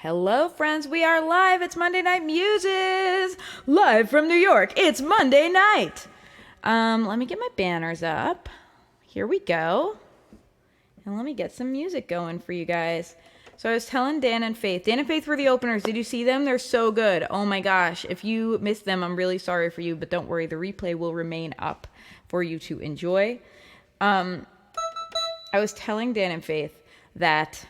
Hello, friends. We are live. It's Monday Night Muses. Live from New York. It's Monday night. Let me get my banners up. Here we go. And let me get some music going for you guys. So I was telling Dan and Faith. Dan and Faith were the openers. Did you see them? They're so good. Oh my gosh. If you missed them, I'm really sorry for you. But don't worry. The replay will remain up for you to enjoy. I was telling Dan and Faith that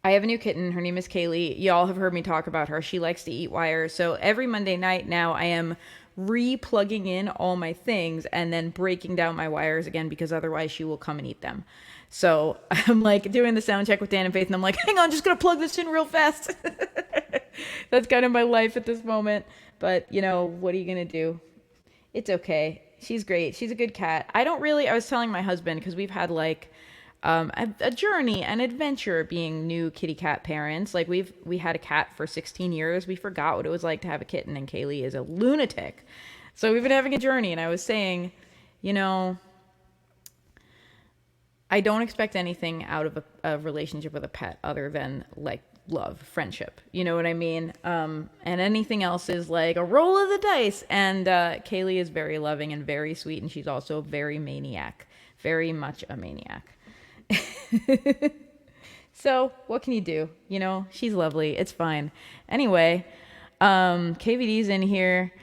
I have a new kitten. Her name is Kaylee. Y'all have heard me talk about her. She likes to eat wires. So every Monday night now I am re-plugging in all my things and then breaking down my wires again because otherwise she will come and eat them. So I'm like doing the sound check with Dan and Faith and I'm like, hang on, just going to plug this in real fast. That's kind of my life at this moment. But, you know, what are you going to do? It's okay. She's great. She's a good cat. I was telling my husband because we've had like a journey, an adventure being new kitty cat parents. Like we had a cat for 16 years. We forgot what it was like to have a kitten, and Kaylee is a lunatic. So we've been having a journey, and I was saying, you know, I don't expect anything out of a relationship with a pet other than like love, friendship. You know what I mean? And anything else is like a roll of the dice. And Kaylee is very loving and very sweet, and she's also very maniac, very much a maniac. So what can you do? You know, she's lovely. It's fine. Anyway, KVD's in here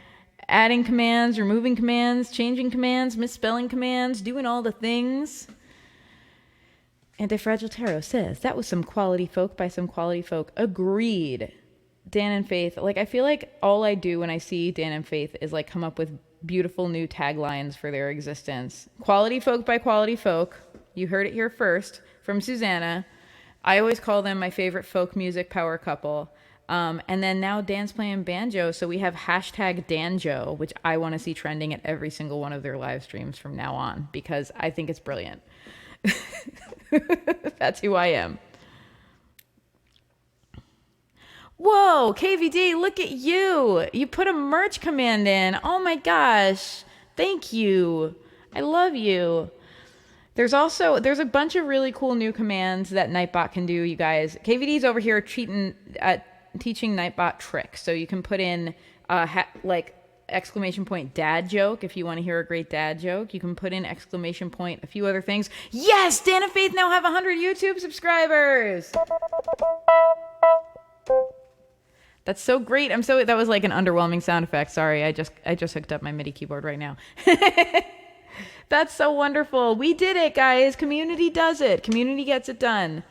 adding commands, removing commands, changing commands, misspelling commands, doing all the things. Anti-Fragile Tarot says that was some quality folk by some quality folk. Agreed. Dan and Faith, like I feel like all I do when I see Dan and Faith is like come up with beautiful new taglines for their existence. Quality folk by quality folk. You heard it here first from Susanna. I always call them my favorite folk music power couple. And then now Dan's playing banjo, so we have hashtag Danjo, which I want to see trending at every single one of their live streams from now on because I think it's brilliant. That's who I am. Whoa, KVD, look at you. You put a merch command in. Oh my gosh. Thank you. I love you. There's a bunch of really cool new commands that Nightbot can do, you guys. KVD's over here teaching Nightbot tricks. So you can put in exclamation point dad joke if you want to hear a great dad joke. You can put in exclamation point a few other things. Yes, Dan and Faith now have 100 YouTube subscribers. That's so great. That was like an underwhelming sound effect. Sorry, I just hooked up my MIDI keyboard right now. That's so wonderful. We did it, guys. Community does it. Community gets it done.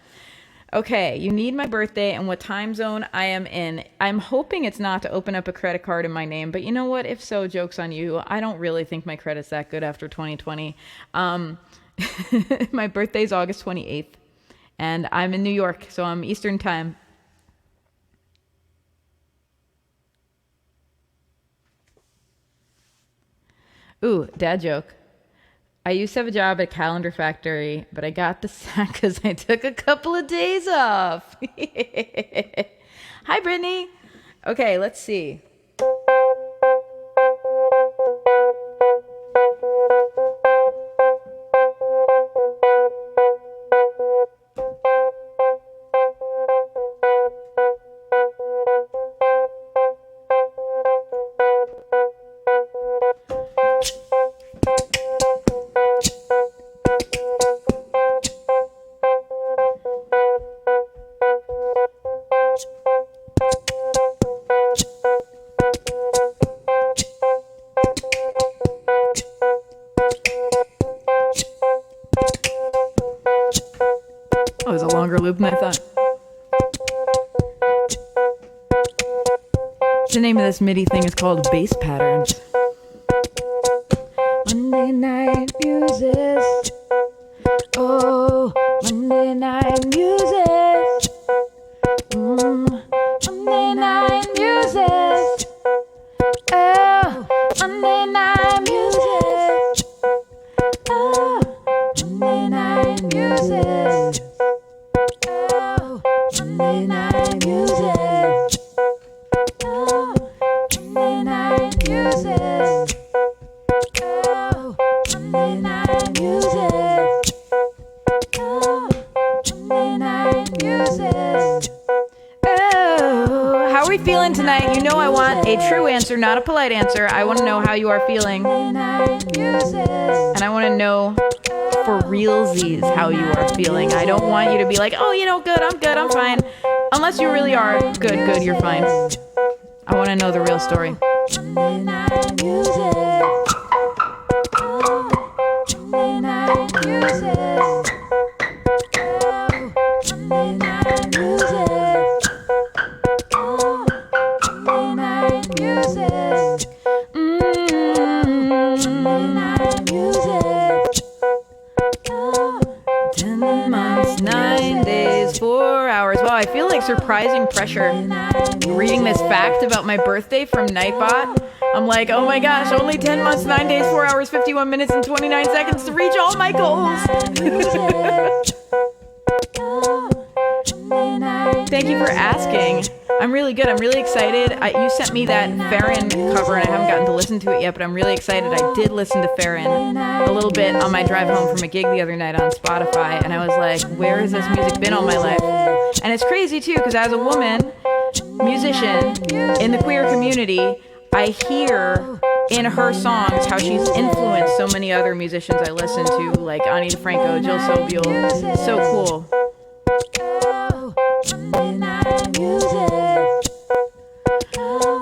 Okay, you need my birthday and what time zone I am in. I'm hoping it's not to open up a credit card in my name, but you know what? If so, joke's on you. I don't really think my credit's that good after 2020. My birthday's August 28th, and I'm in New York, so I'm Eastern time. Ooh, dad joke. I used to have a job at Calendar Factory, but I got the sack because I took a couple of days off. Hi, Brittany. Okay, let's see. Oh, it was a longer loop than I thought. The name of this MIDI thing is called Bass Patterns. Monday Night Muses. Oh, Monday Night Muses. Monday Night Muses. Oh, Monday Night Muses. Oh, Monday Night Muses. Oh, Monday Night Muses. Oh, Monday Night Muses. Oh, Monday Night Muses. Oh, Monday Night Muses. we feeling tonight? You know I want a true answer, not a polite answer. I want to know how you are feeling. And I want to know for realsies how you are feeling. I don't want you to be like, oh, good, I'm fine. Unless you really are good, you're fine. I want to know the real story. I feel like surprising pressure reading this fact about my birthday from Nightbot. I'm like, oh my gosh, only 10 months, 9 days, 4 hours, 51 minutes, and 29 seconds to reach all my goals. Thank you for asking. I'm really good. I'm really excited. You sent me that Farron cover, and I haven't gotten to listen to it yet, but I'm really excited. I did listen to Farron a little bit on my drive home from a gig the other night on Spotify, and I was like, where has this music been all my life? And it's crazy, too, because as a woman, musician, in the queer community, I hear in her songs how she's influenced so many other musicians I listen to, like Ani DeFranco, Jill Sobule. So cool.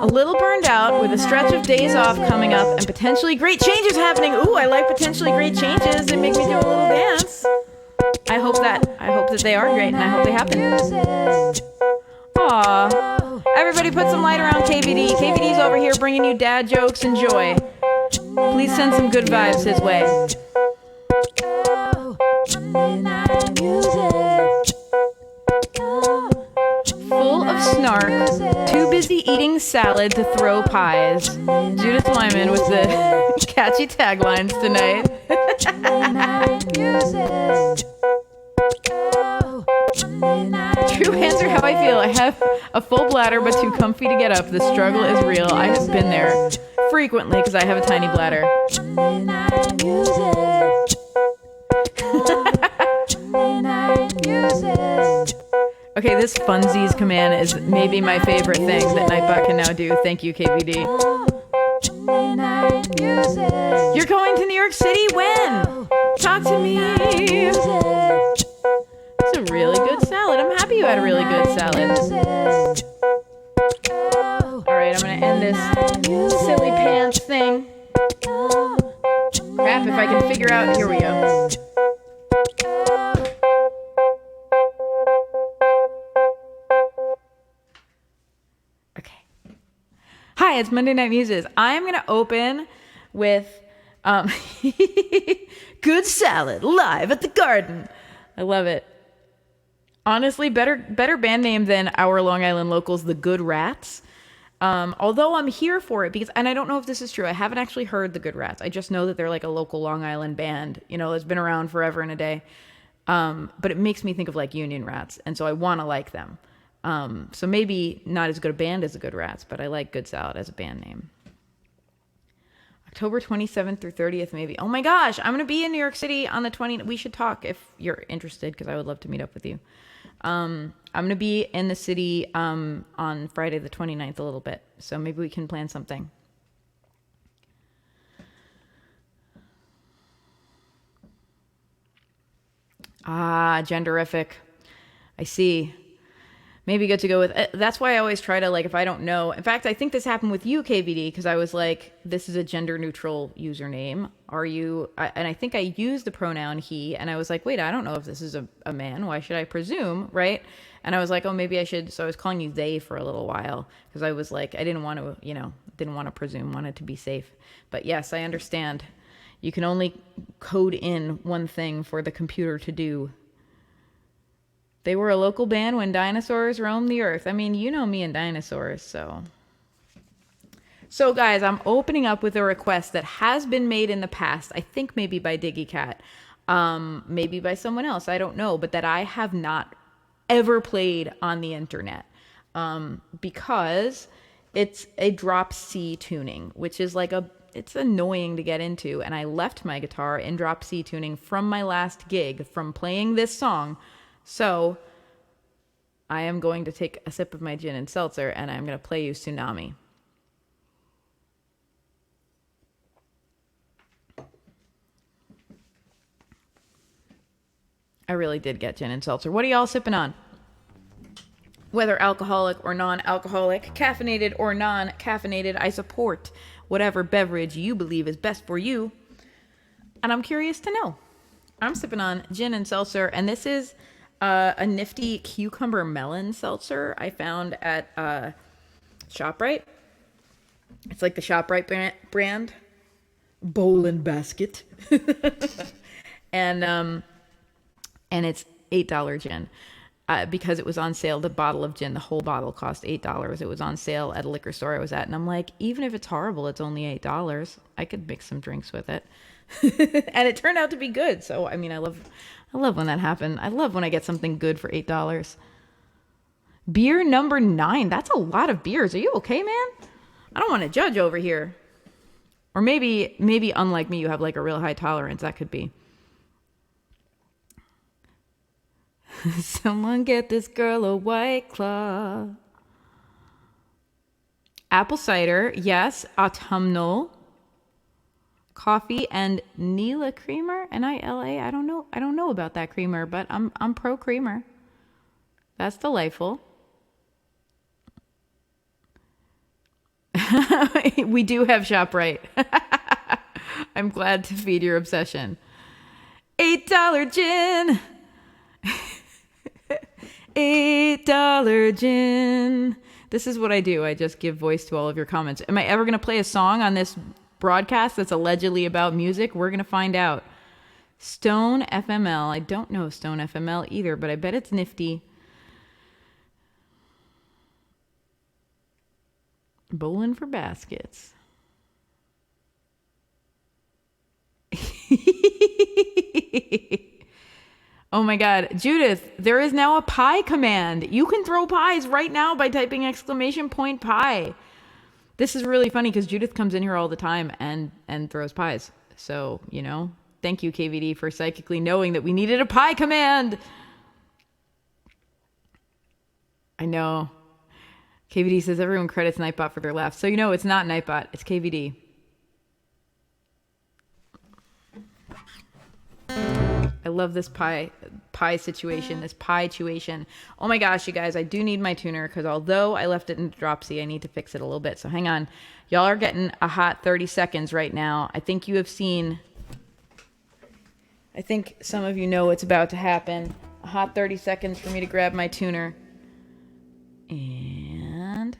A little burned out with a stretch of days off coming up and potentially great changes happening. Ooh, I like potentially great changes. They make me do a little dance. I hope that they are great, and I hope they happen. Aw. Everybody put some light around KVD. KVD's over here bringing you dad jokes and joy. Please send some good vibes his way. Full of snark, too busy eating salad to throw pies. Judith Lyman with the catchy taglines tonight. True answer how I feel. I have a full bladder but too comfy to get up. The struggle is real. I have been there frequently because I have a tiny bladder. Okay, this funsies command is maybe my favorite thing that Nightbot can now do. Thank you, KVD. You're going to New York City? When? Talk to me. It's a really good salad. I'm happy you had a really good salad. Alright, I'm going to end this silly pants thing. Crap, if I can figure out... Here we go. Hi, it's Monday Night Muses. I'm going to open with Good Salad live at the Garden. I love it. Honestly, better band name than our Long Island locals, the Good Rats. Although I'm here for it because, and I don't know if this is true. I haven't actually heard the Good Rats. I just know that they're like a local Long Island band, that's been around forever and a day. But it makes me think of like Union Rats. And so I want to like them. So maybe not as good a band as the Good Rats, but I like Good Salad as a band name. October 27th through 30th, maybe. Oh my gosh, I'm going to be in New York City on the 20th. We should talk if you're interested, because I would love to meet up with you. I'm going to be in the city on Friday the 29th a little bit, so maybe we can plan something. Genderific. I see. Maybe good to go with. That's why I always try to, like, if I don't know. In fact, I think this happened with you, KVD, because I was like, this is a gender neutral username. Are you? And I think I used the pronoun he, and I was like, wait, I don't know if this is a man. Why should I presume, right? And I was like, oh, maybe I should. So I was calling you they for a little while because I was like, I didn't want to, didn't want to presume, wanted to be safe. But yes, I understand. You can only code in one thing for the computer to do. They were a local band when dinosaurs roamed the earth. I mean, you know me and dinosaurs, so. So, guys, I'm opening up with a request that has been made in the past. I think maybe by Diggy Cat. Maybe by someone else. I don't know. But that I have not ever played on the internet. Because it's a drop C tuning, which is like it's annoying to get into. And I left my guitar in drop C tuning from my last gig, from playing this song. So I am going to take a sip of my gin and seltzer, and I'm going to play you Tsunami. I really did get gin and seltzer. What are y'all sipping on? Whether alcoholic or non-alcoholic, caffeinated or non-caffeinated, I support whatever beverage you believe is best for you. And I'm curious to know. I'm sipping on gin and seltzer, and this is a nifty cucumber melon seltzer I found at ShopRite. It's like the ShopRite brand. Bowl and basket. And it's $8 gin. Because it was on sale, the bottle of gin, the whole bottle cost $8. It was on sale at a liquor store I was at. And I'm like, even if it's horrible, it's only $8. I could mix some drinks with it. And it turned out to be good. So, I mean, I love when that happened. I love when I get something good for $8. Beer number 9. That's a lot of beers. Are you okay, man? I don't want to judge over here. Or maybe unlike me, you have like a real high tolerance. That could be. Someone get this girl a White Claw. Apple cider, yes. Autumnal. Coffee and Nila creamer, Nila. I don't know about that creamer, but I'm pro creamer. That's delightful. We do have ShopRite. I'm glad to feed your obsession. $8 gin. $8 gin. This is what I do. I just give voice to all of your comments. Am I ever going to play a song on this broadcast that's allegedly about music? We're going to find out. Stone FML. I don't know Stone FML either, but I bet it's nifty. Bowling for baskets. Oh my God. Judith, there is now a pie command. You can throw pies right now by typing !pie. This is really funny because Judith comes in here all the time and throws pies. So, thank you, KVD, for psychically knowing that we needed a pie command. I know. KVD says everyone credits Nightbot for their laughs. So, it's not Nightbot. It's KVD. I love this pie situation, this pie-tuation. Oh my gosh, you guys, I do need my tuner because although I left it in dropsy, I need to fix it a little bit. So hang on. Y'all are getting a hot 30 seconds right now. I think some of you know what's about to happen. A hot 30 seconds for me to grab my tuner. And...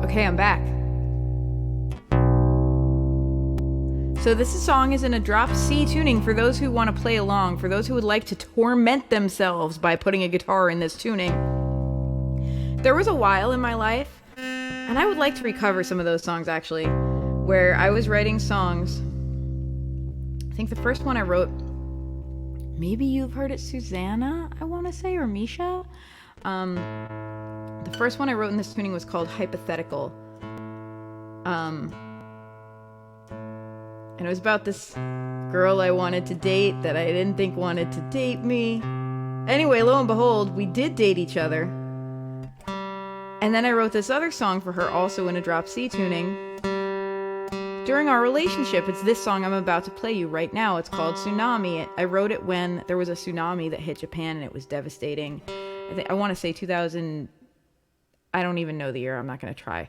Okay, I'm back. So this song is in a drop C tuning for those who want to play along, for those who would like to torment themselves by putting a guitar in this tuning. There was a while in my life, and I would like to recover some of those songs actually, where I was writing songs. I think the first one I wrote, maybe you've heard it, Susanna, I want to say, or Misha. The first one I wrote in this tuning was called Hypothetical. And it was about this girl I wanted to date that I didn't think wanted to date me. Anyway, lo and behold, we did date each other. And then I wrote this other song for her, also in a drop C tuning. During our relationship, it's this song I'm about to play you right now. It's called Tsunami. I wrote it when there was a tsunami that hit Japan and it was devastating. I want to say 2000... I don't even know the year. I'm not going to try.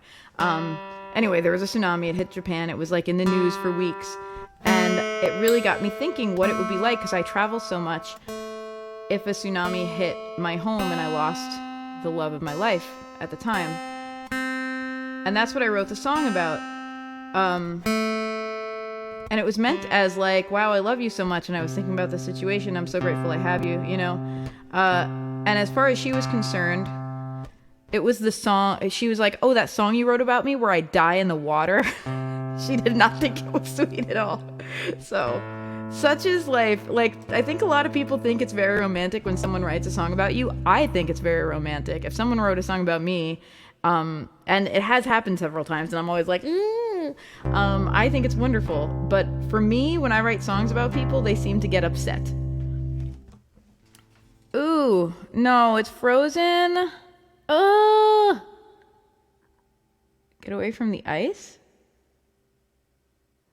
Anyway, there was a tsunami. It hit Japan. It was like in the news for weeks. And it really got me thinking what it would be like, because I travel so much, if a tsunami hit my home and I lost the love of my life at the time. And that's what I wrote the song about. And it was meant as like, wow, I love you so much. And I was thinking about the situation. I'm so grateful I have you, And as far as she was concerned, It was the song. She was like, oh, that song you wrote about me where I die in the water. She did not think it was sweet at all. So, such is life. Like, I think a lot of people think it's very romantic when someone writes a song about you. I think it's very romantic. If someone wrote a song about me, and it has happened several times, and I'm always like, I think it's wonderful. But for me, when I write songs about people, they seem to get upset. Ooh, no, it's frozen. Oh, get away from the ice.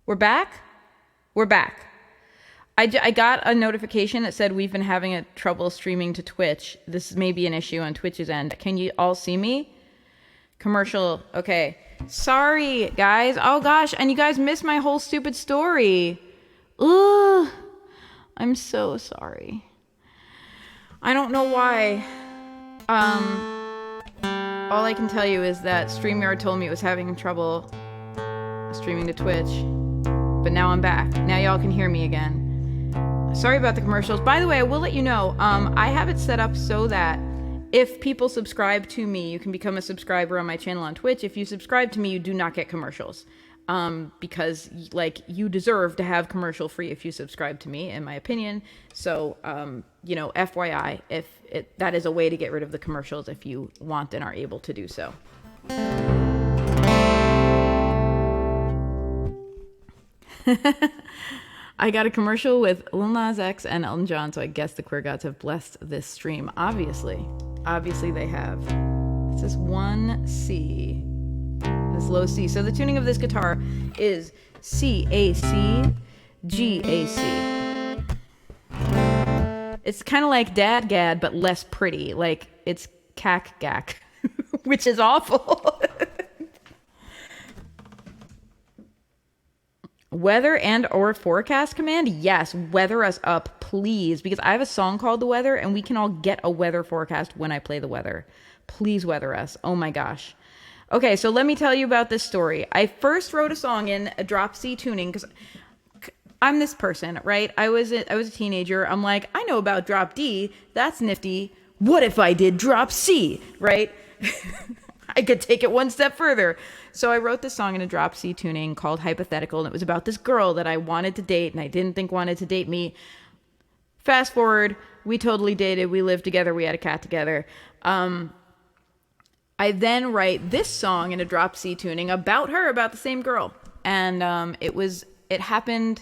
We're back. I got a notification that said we've been having a trouble streaming to Twitch. This may be an issue on Twitch's end. Can you all see me? Commercial. Okay. Sorry, guys. Oh gosh, and you guys missed my whole stupid story. Ugh. I'm so sorry. I don't know why. All I can tell you is that StreamYard told me it was having trouble streaming to Twitch. But now I'm back. Now y'all can hear me again. Sorry about the commercials. By the way, I will let you know, I have it set up so that if people subscribe to me, you can become a subscriber on my channel on Twitch. If you subscribe to me, you do not get commercials. Because like you deserve to have commercial free if you subscribe to me, in my opinion. So, FYI, that is a way to get rid of the commercials if you want and are able to do so. I got a commercial with Lil Nas X and Elton John, so I guess the queer gods have blessed this stream. Obviously they have. This is 1C. This low C. So the tuning of this guitar is C, A, C, G, A, C. It's kind of like Dad Gad, but less pretty. Like, it's Cack Gack, which is awful. Weather and or forecast command? Yes, weather us up, please. Because I have a song called The Weather, and we can all get a weather forecast when I play the weather. Please weather us. Oh my gosh. Okay, so let me tell you about this story. I first wrote a song in a drop C tuning because I'm this person, right? I was a teenager. I'm like, I know about drop D. That's nifty. What if I did drop C, right? I could take it one step further. So I wrote this song in a drop C tuning called Hypothetical, and it was about this girl that I wanted to date and I didn't think wanted to date me. Fast forward, we totally dated. We lived together. We had a cat together. I then write this song in a drop C tuning about her, about the same girl. And it happened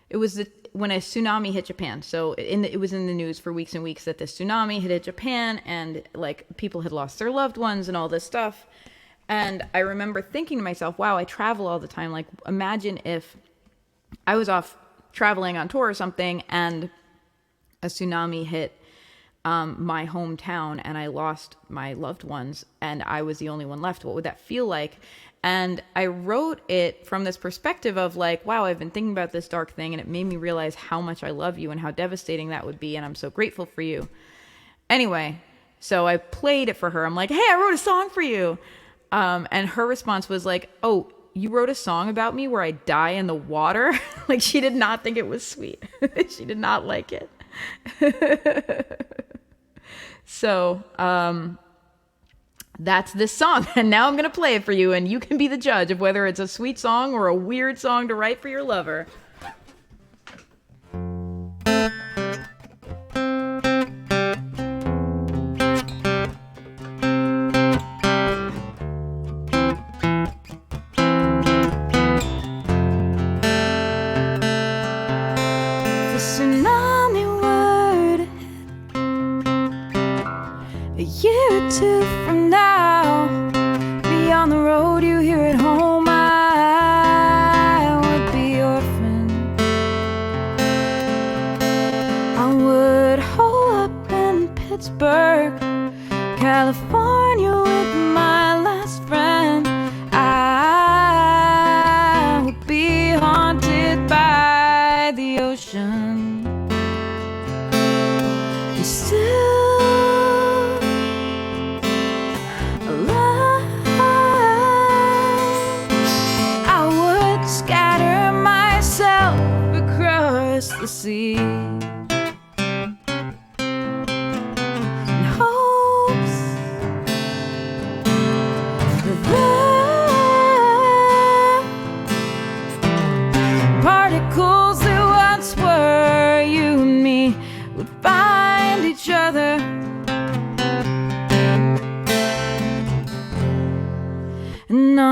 when a tsunami hit Japan. So it was in the news for weeks and weeks that this tsunami had hit Japan, and like people had lost their loved ones and all this stuff. And I remember thinking to myself, wow, I travel all the time. Like, imagine if I was off traveling on tour or something and a tsunami hit my hometown and I lost my loved ones and I was the only one left. What would that feel like? And I wrote it from this perspective of like, wow, I've been thinking about this dark thing and it made me realize how much I love you and how devastating that would be. And I'm so grateful for you. Anyway, so I played it for her. I'm like, hey, I wrote a song for you. And her response was like, oh, you wrote a song about me where I die in the water? Like, she did not think it was sweet. She did not like it. So, that's this song. And now I'm going to play it for you, and you can be the judge of whether it's a sweet song or a weird song to write for your lover.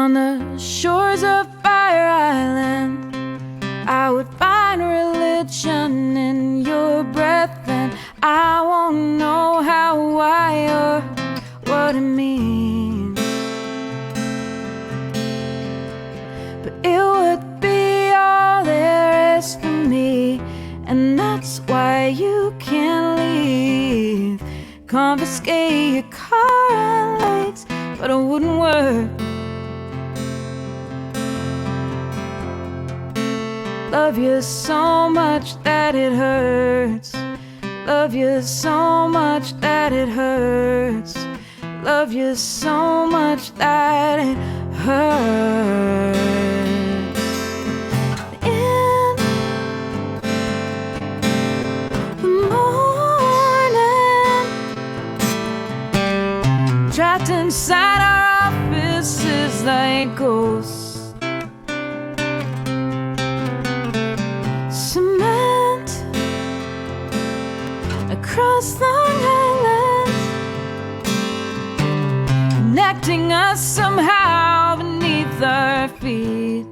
On the shores of Fire Island, I would find religion in your breath, and I won't know how, why, or what it means. But it would be all there is for me, and that's why you can't leave. Confiscate your car and legs, but it wouldn't work. Love you so much that it hurts. Love you so much that it hurts. Love you so much that it hurts. In the morning, trapped inside our offices like ghosts. Cement across Long Island, connecting us somehow beneath our feet.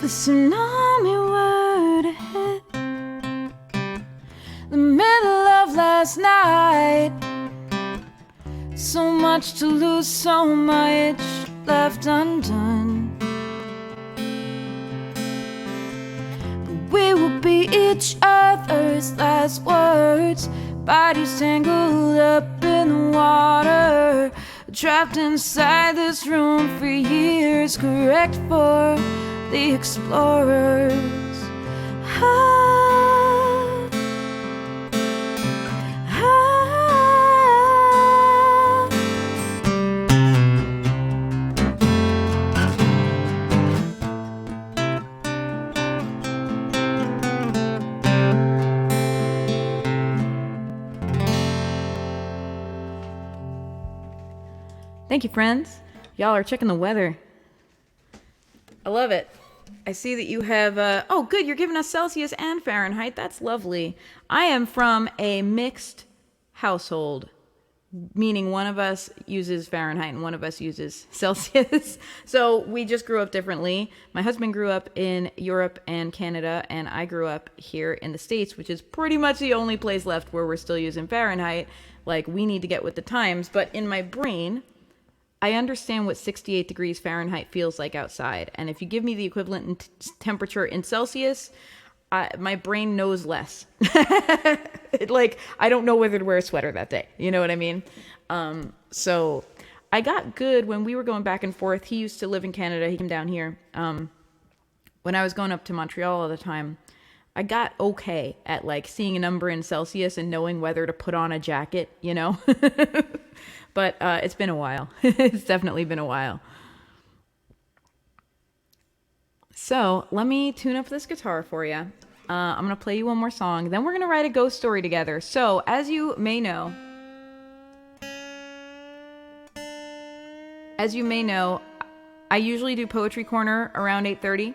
The tsunami were to hit the middle of last night. So much to lose, so much left undone. But we will be each other's last words, bodies tangled up in the water, trapped inside this room for years, correct for the explorers. Ah, ah. Thank you, friends. Y'all are checking the weather. I love it. I see that you have, oh good, you're giving us Celsius and Fahrenheit. That's lovely. I am from a mixed household, meaning one of us uses Fahrenheit and one of us uses Celsius. So we just grew up differently. My husband grew up in Europe and Canada, and I grew up here in the States, which is pretty much the only place left where we're still using Fahrenheit. Like, we need to get with the times. But in my brain, I understand what 68 degrees Fahrenheit feels like outside. And if you give me the equivalent in temperature in Celsius, my brain knows less. Like, I don't know whether to wear a sweater that day. You know what I mean? So I got good when we were going back and forth. He used to live in Canada. He came down here. When I was going up to Montreal all the time, I got okay at, like, seeing a number in Celsius and knowing whether to put on a jacket, you know? But it's been a while. It's definitely been a while. So let me tune up this guitar for you. I'm going to play you one more song. Then we're going to write a ghost story together. So as you may know, I usually do Poetry Corner around 8:30,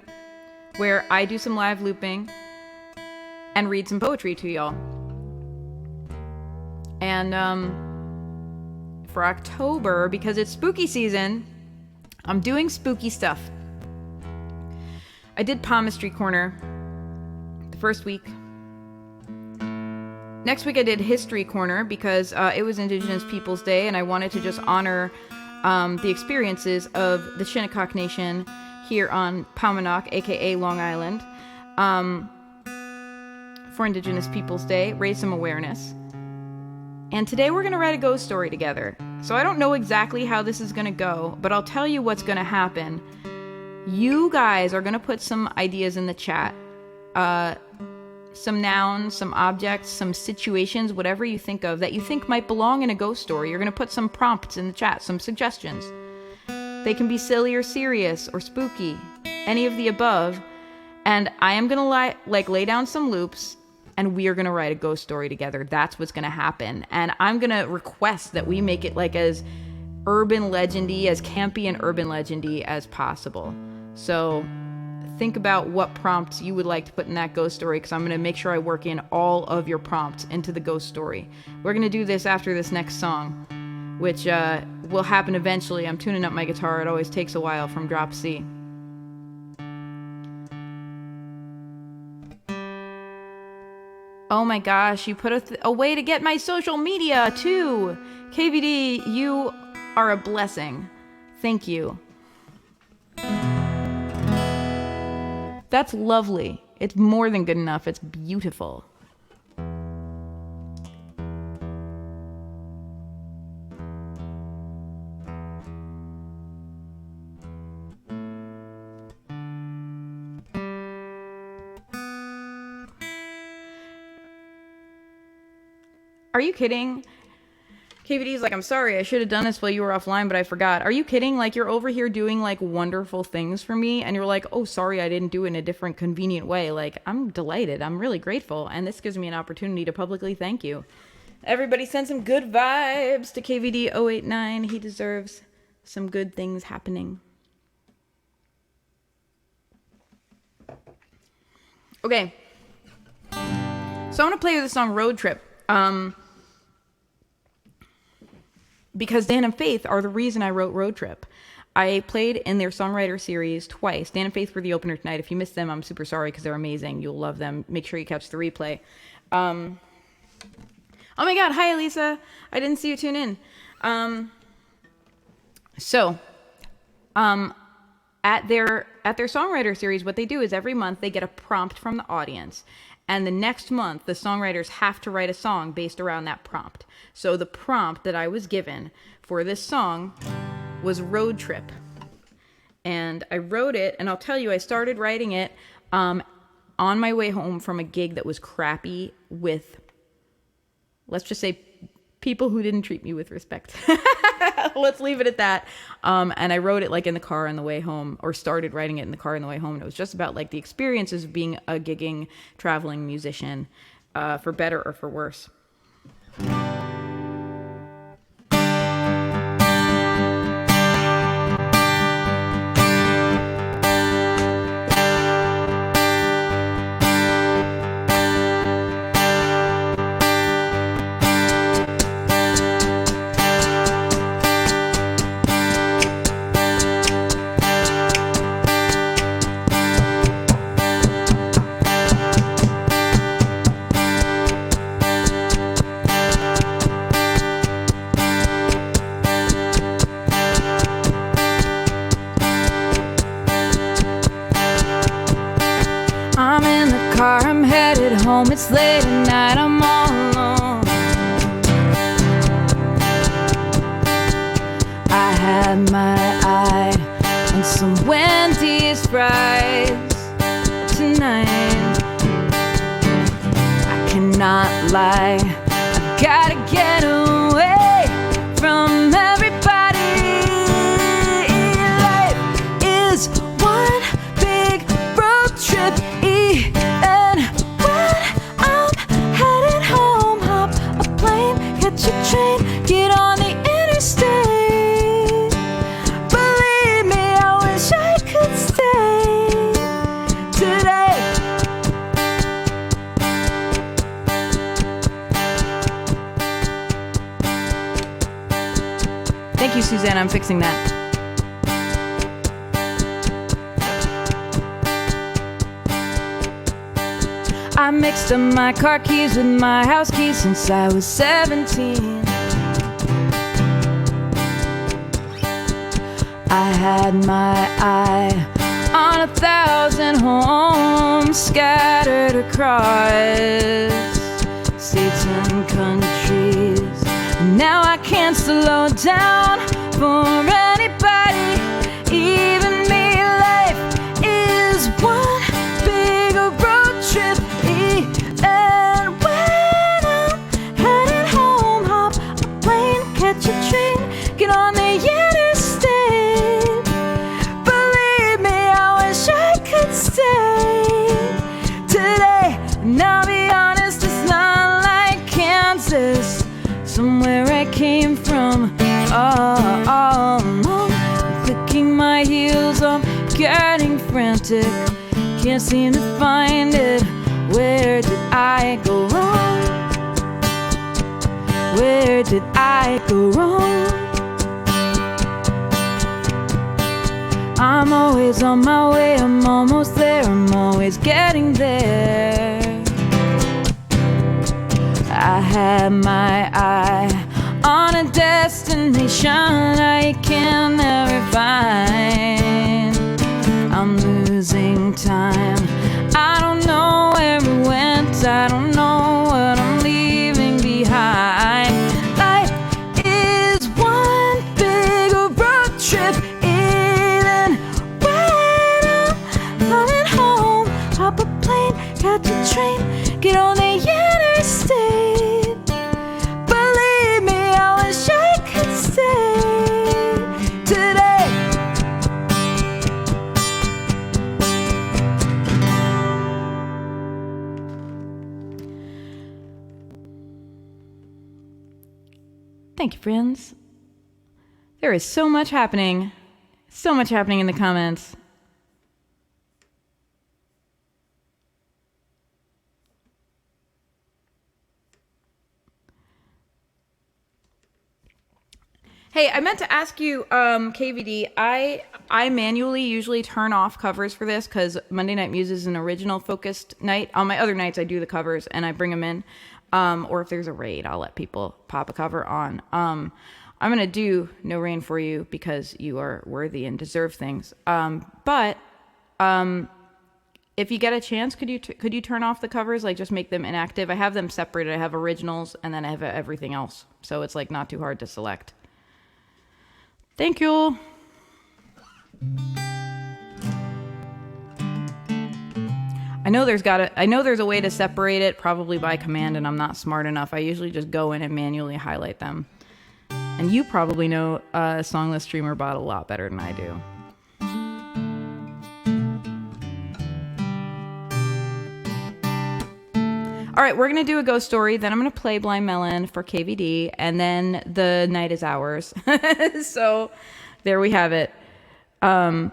where I do some live looping and read some poetry to y'all. And for October, because it's spooky season, I'm doing spooky stuff. I did Palmistry Corner the first week. Next week I did History Corner because it was Indigenous Peoples Day, and I wanted to just honor the experiences of the Shinnecock Nation here on Paumanok, aka Long Island, for Indigenous Peoples Day, raise some awareness. And today we're going to write a ghost story together. So I don't know exactly how this is going to go, but I'll tell you what's going to happen. You guys are going to put some ideas in the chat. some nouns, some objects, some situations, whatever you think of that you think might belong in a ghost story. You're going to put some prompts in the chat, some suggestions. They can be silly or serious or spooky, any of the above. And I am going to lay down some loops, and we are going to write a ghost story together. That's what's going to happen. And I'm going to request that we make it like as urban legendy, as campy and urban legendy as possible. So think about what prompts you would like to put in that ghost story, because I'm going to make sure I work in all of your prompts into the ghost story. We're going to do this after this next song, which will happen eventually. I'm tuning up my guitar. It always takes a while from drop C. Oh my gosh, you put a way to get my social media too. KVD, you are a blessing. Thank you. That's lovely. It's more than good enough. It's beautiful. Are you kidding? KVD's like, I'm sorry, I should have done this while you were offline, but I forgot. Are you kidding? Like, you're over here doing, like, wonderful things for me, and you're like, oh, sorry, I didn't do it in a different, convenient way. Like, I'm delighted. I'm really grateful, and this gives me an opportunity to publicly thank you. Everybody send some good vibes to KVD089. He deserves some good things happening. Okay. So I'm going to play the song Road Trip. Because Dan and Faith are the reason I wrote Road Trip. I played in their songwriter series twice. Dan and Faith were the opener tonight. If you missed them, I'm super sorry because they're amazing. You'll love them. Make sure you catch the replay. Oh my God. Hi, Elisa. I didn't see you tune in. At their songwriter series, what they do is every month they get a prompt from the audience. And the next month, the songwriters have to write a song based around that prompt. So the prompt that I was given for this song was Road Trip. And I wrote it, and I'll tell you, I started writing it on my way home from a gig that was crappy with, let's just say, people who didn't treat me with respect. Let's leave it at that. And I wrote it like in the car on the way home, or started writing it in the car on the way home. And it was just about like the experiences of being a gigging, traveling musician, for better or for worse. Home, it's late at night, I'm all alone. I had my eye on some Wendy's fries tonight. I cannot lie, I've gotta get away from everybody. Life is one big road trip. Train, get on the interstate. Believe me, I wish I could stay today. Thank you, Suzanne. I'm fixing that. I mixed up my car keys with my house keys since I was 17. I had my eye on 1,000 homes scattered across states and countries. Now I can't slow down for anybody, even me. Life is one big road trip. oasis, somewhere I came from all along. Clicking my heels, I'm getting frantic, can't seem to find it. Where did I go wrong? Where did I go wrong? I'm always on my way, I'm almost there, I'm always getting there. I had my eye on a destination I can never find. I'm losing time, I don't know where it went, I don't know what I'm leaving behind. Life is one big road trip, even when I'm coming home. Hop a plane, catch a train, get on the interstate. Believe me, I wish I could stay today. Thank you, friends. There is so much happening in the comments. Hey, I meant to ask you, KVD, I manually usually turn off covers for this because Monday Night Muses is an original focused night. On my other nights, I do the covers and I bring them in. Or if there's a raid, I'll let people pop a cover on. I'm going to do No Rain for you because you are worthy and deserve things. But if you get a chance, could you turn off the covers? Like just make them inactive. I have them separated. I have originals and then I have everything else. So it's like not too hard to select. Thank you. I know there's a way to separate it, probably by command, and I'm not smart enough. I usually just go in and manually highlight them. And you probably know Songless Streamer Bot a lot better than I do. All right, we're going to do a ghost story, then I'm going to play Blind Melon for KVD, and then the night is ours. So there we have it. I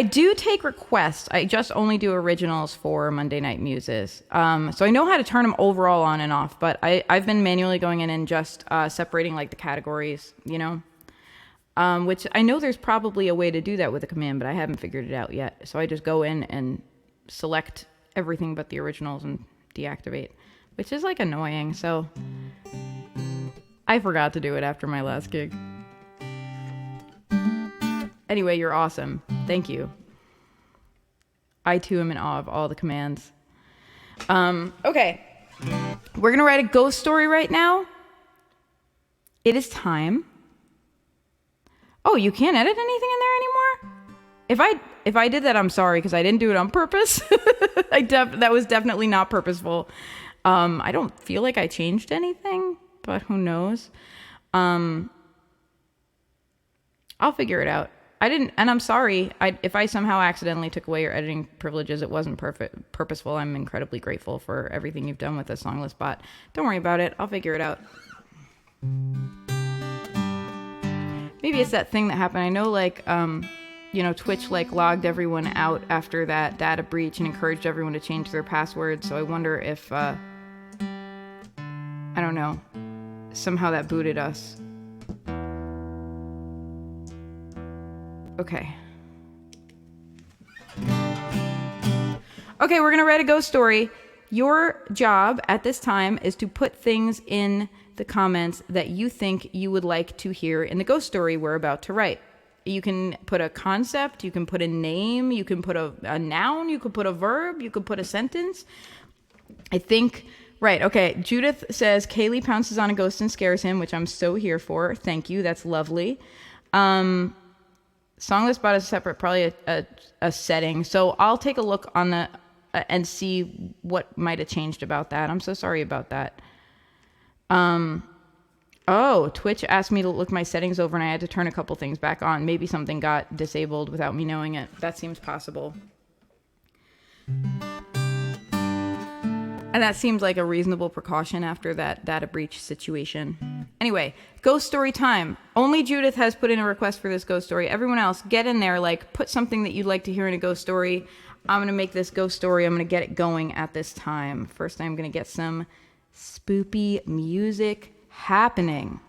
do take requests. I just only do originals for Monday Night Muses. So I know how to turn them overall on and off, but I've been manually going in and just separating like the categories, you know? Which I know there's probably a way to do that with a command, but I haven't figured it out yet. So I just go in and select everything but the originals and deactivate, which is like annoying. So I forgot to do it after my last gig. Anyway, you're awesome. Thank you. I too am in awe of all the commands. Okay. We're going to write a ghost story right now. It is time. Oh, you can't edit anything in there anymore? If I did that, I'm sorry, because I didn't do it on purpose. That was definitely not purposeful. I don't feel like I changed anything, but who knows? I'll figure it out. I didn't, and I'm sorry if I somehow accidentally took away your editing privileges. It wasn't purposeful. I'm incredibly grateful for everything you've done with the Songless Bot. Don't worry about it. I'll figure it out. Maybe it's that thing that happened. I know, like, Twitch logged everyone out after that data breach and encouraged everyone to change their passwords. So I wonder if, I don't know, somehow that booted us. Okay. Okay, we're going to write a ghost story. Your job at this time is to put things in the comments that you think you would like to hear in the ghost story we're about to write. You can put a concept, you can put a name, you can put a noun, you could put a verb, you could put a sentence. I think, right, okay, Judith says, Kaylee pounces on a ghost and scares him, which I'm so here for. Thank you, that's lovely. Songless Bot is separate, probably a setting. So I'll take a look on the and see what might have changed about that. I'm so sorry about that. Oh, Twitch asked me to look my settings over and I had to turn a couple things back on. Maybe something got disabled without me knowing it. That seems possible. And that seems like a reasonable precaution after that data breach situation. Anyway, ghost story time. Only Judith has put in a request for this ghost story. Everyone else, get in there. Like, put something that you'd like to hear in a ghost story. I'm going to make this ghost story. I'm going to get it going at this time. First, I'm going to get some spoopy music happening.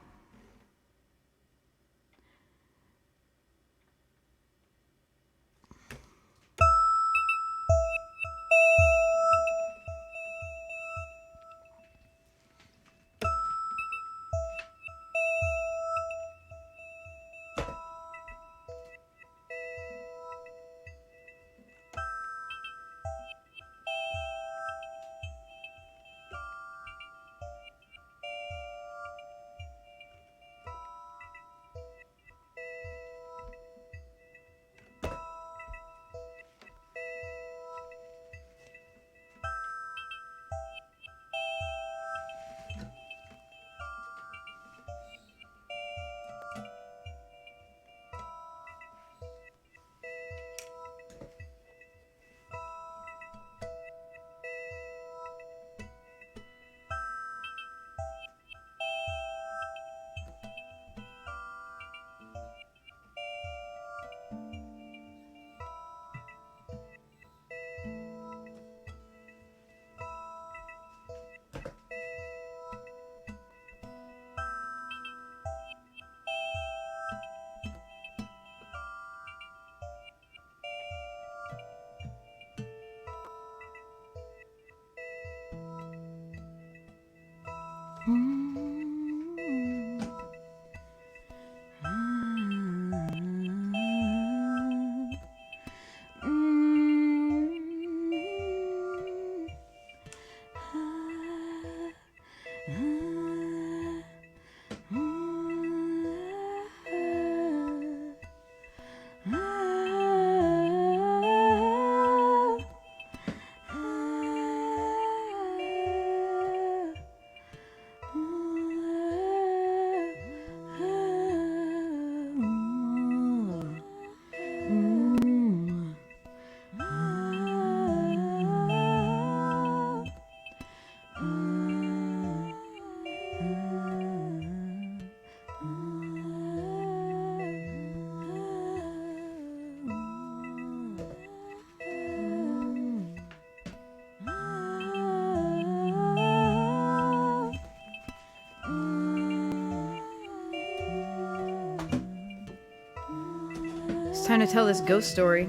It's time to tell this ghost story.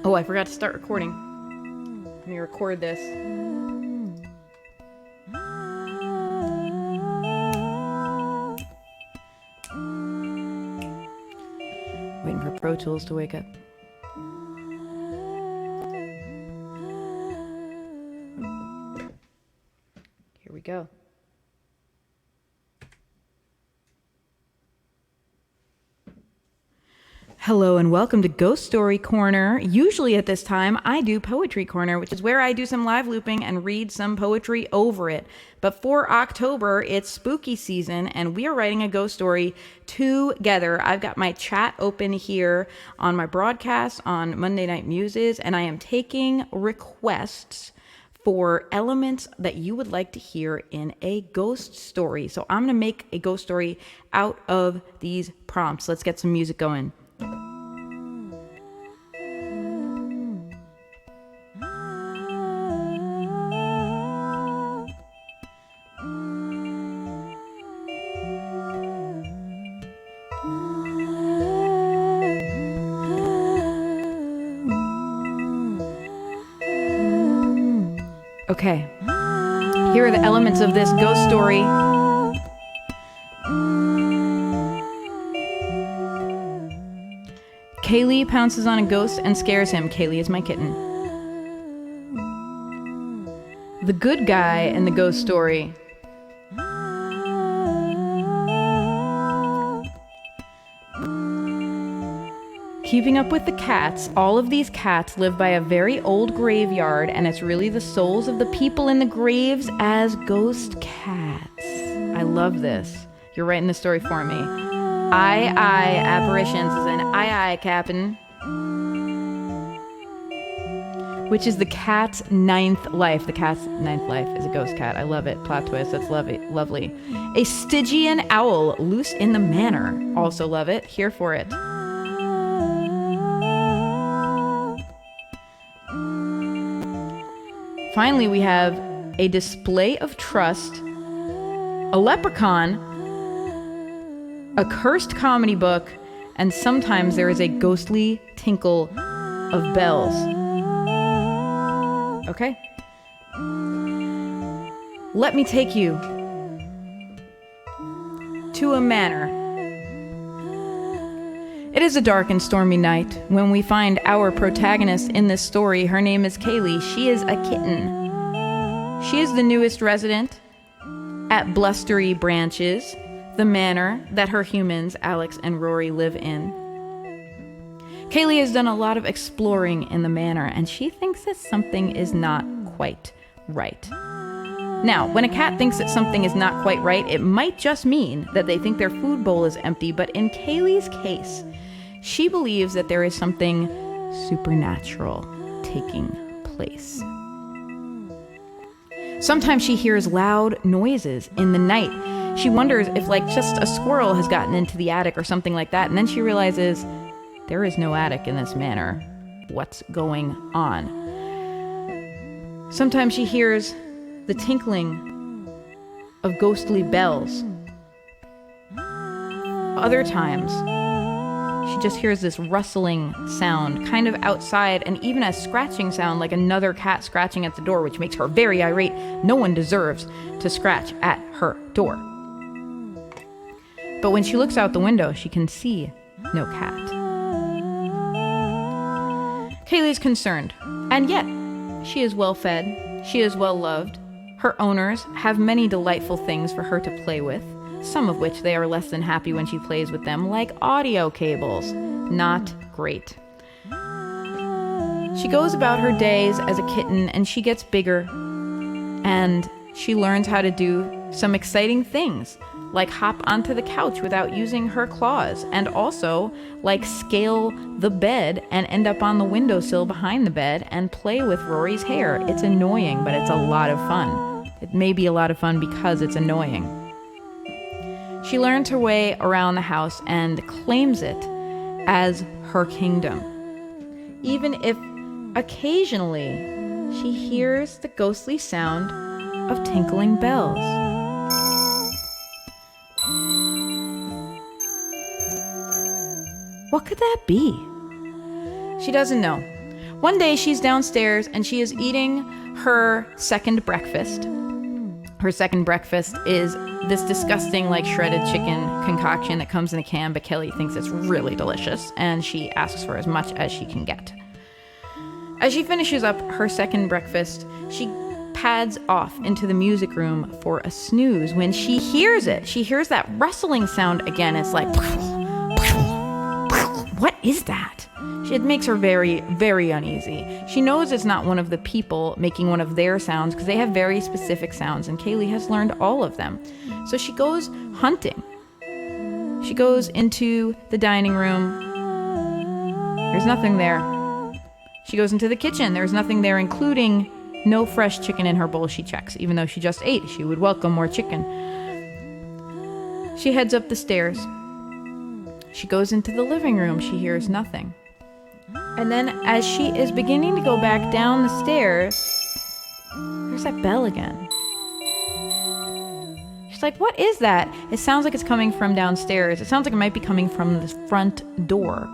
Oh, I forgot to start recording. Let me record this. Waiting for Pro Tools to wake up. Here we go. Hello and welcome to Ghost Story Corner. Usually at this time, I do Poetry Corner, which is where I do some live looping and read some poetry over it. But for October, it's spooky season, and we are writing a ghost story together. I've got my chat open here on my broadcast on Monday Night Muses, and I am taking requests for elements that you would like to hear in a ghost story. So I'm going to make a ghost story out of these prompts. Let's get some music going. Okay, here are the elements of this ghost story. Kaylee pounces on a ghost and scares him. Kaylee is my kitten. The good guy in the ghost story. Keeping up with the cats, all of these cats live by a very old graveyard, and it's really the souls of the people in the graves as ghost cats. I love this. You're writing the story for me. Apparitions is an Captain. which is the cat's ninth life. The cat's ninth life is a ghost cat. I love it. Plot twist. That's lovely. A Stygian owl loose in the manor. Also love it. Here for it. Finally, we have a display of trust, a leprechaun, a cursed comedy book, and sometimes there is a ghostly tinkle of bells. Okay. Let me take you to a manor. It is a dark and stormy night when we find our protagonist in this story. Her name is Kaylee. She is a kitten. She is the newest resident at Blustery Branches, the manor that her humans, Alex and Rorie, live in. Kaylee has done a lot of exploring in the manor, and she thinks that something is not quite right. Now, when a cat thinks that something is not quite right, it might just mean that they think their food bowl is empty, but in Kaylee's case, she believes that there is something supernatural taking place. Sometimes she hears loud noises in the night. She wonders if just a squirrel has gotten into the attic or something like that, and then she realizes there is no attic in this manor. What's going on? Sometimes she hears the tinkling of ghostly bells. Other times, she just hears this rustling sound, kind of outside, and even a scratching sound like another cat scratching at the door, which makes her very irate. No one deserves to scratch at her door. But when she looks out the window, she can see no cat. Kaylee's concerned, and yet she is well fed, she is well loved. Her owners have many delightful things for her to play with, some of which they are less than happy when she plays with them, like audio cables. Not great. She goes about her days as a kitten, and she gets bigger, and she learns how to do some exciting things, like hop onto the couch without using her claws, and also like scale the bed and end up on the windowsill behind the bed and play with Rorie's hair. It's annoying, but it's a lot of fun. It may be a lot of fun because it's annoying. She learns her way around the house and claims it as her kingdom, even if occasionally she hears the ghostly sound of tinkling bells. What could that be? She doesn't know. One day she's downstairs and she is eating her second breakfast. Her second breakfast is this disgusting, shredded chicken concoction that comes in a can, but Kelly thinks it's really delicious, and she asks for as much as she can get. As she finishes up her second breakfast, she pads off into the music room for a snooze when she hears it. She hears that rustling sound again. It's like, what is that? It makes her very, very uneasy. She knows it's not one of the people making one of their sounds because they have very specific sounds, and Kaylee has learned all of them. So she goes hunting. She goes into the dining room. There's nothing there. She goes into the kitchen. There's nothing there, including no fresh chicken in her bowl. She checks. Even though she just ate, she would welcome more chicken. She heads up the stairs. She goes into the living room. She hears nothing. And then as she is beginning to go back down the stairs, there's that bell again. She's like, what is that? It sounds like it's coming from downstairs. It sounds like it might be coming from the front door.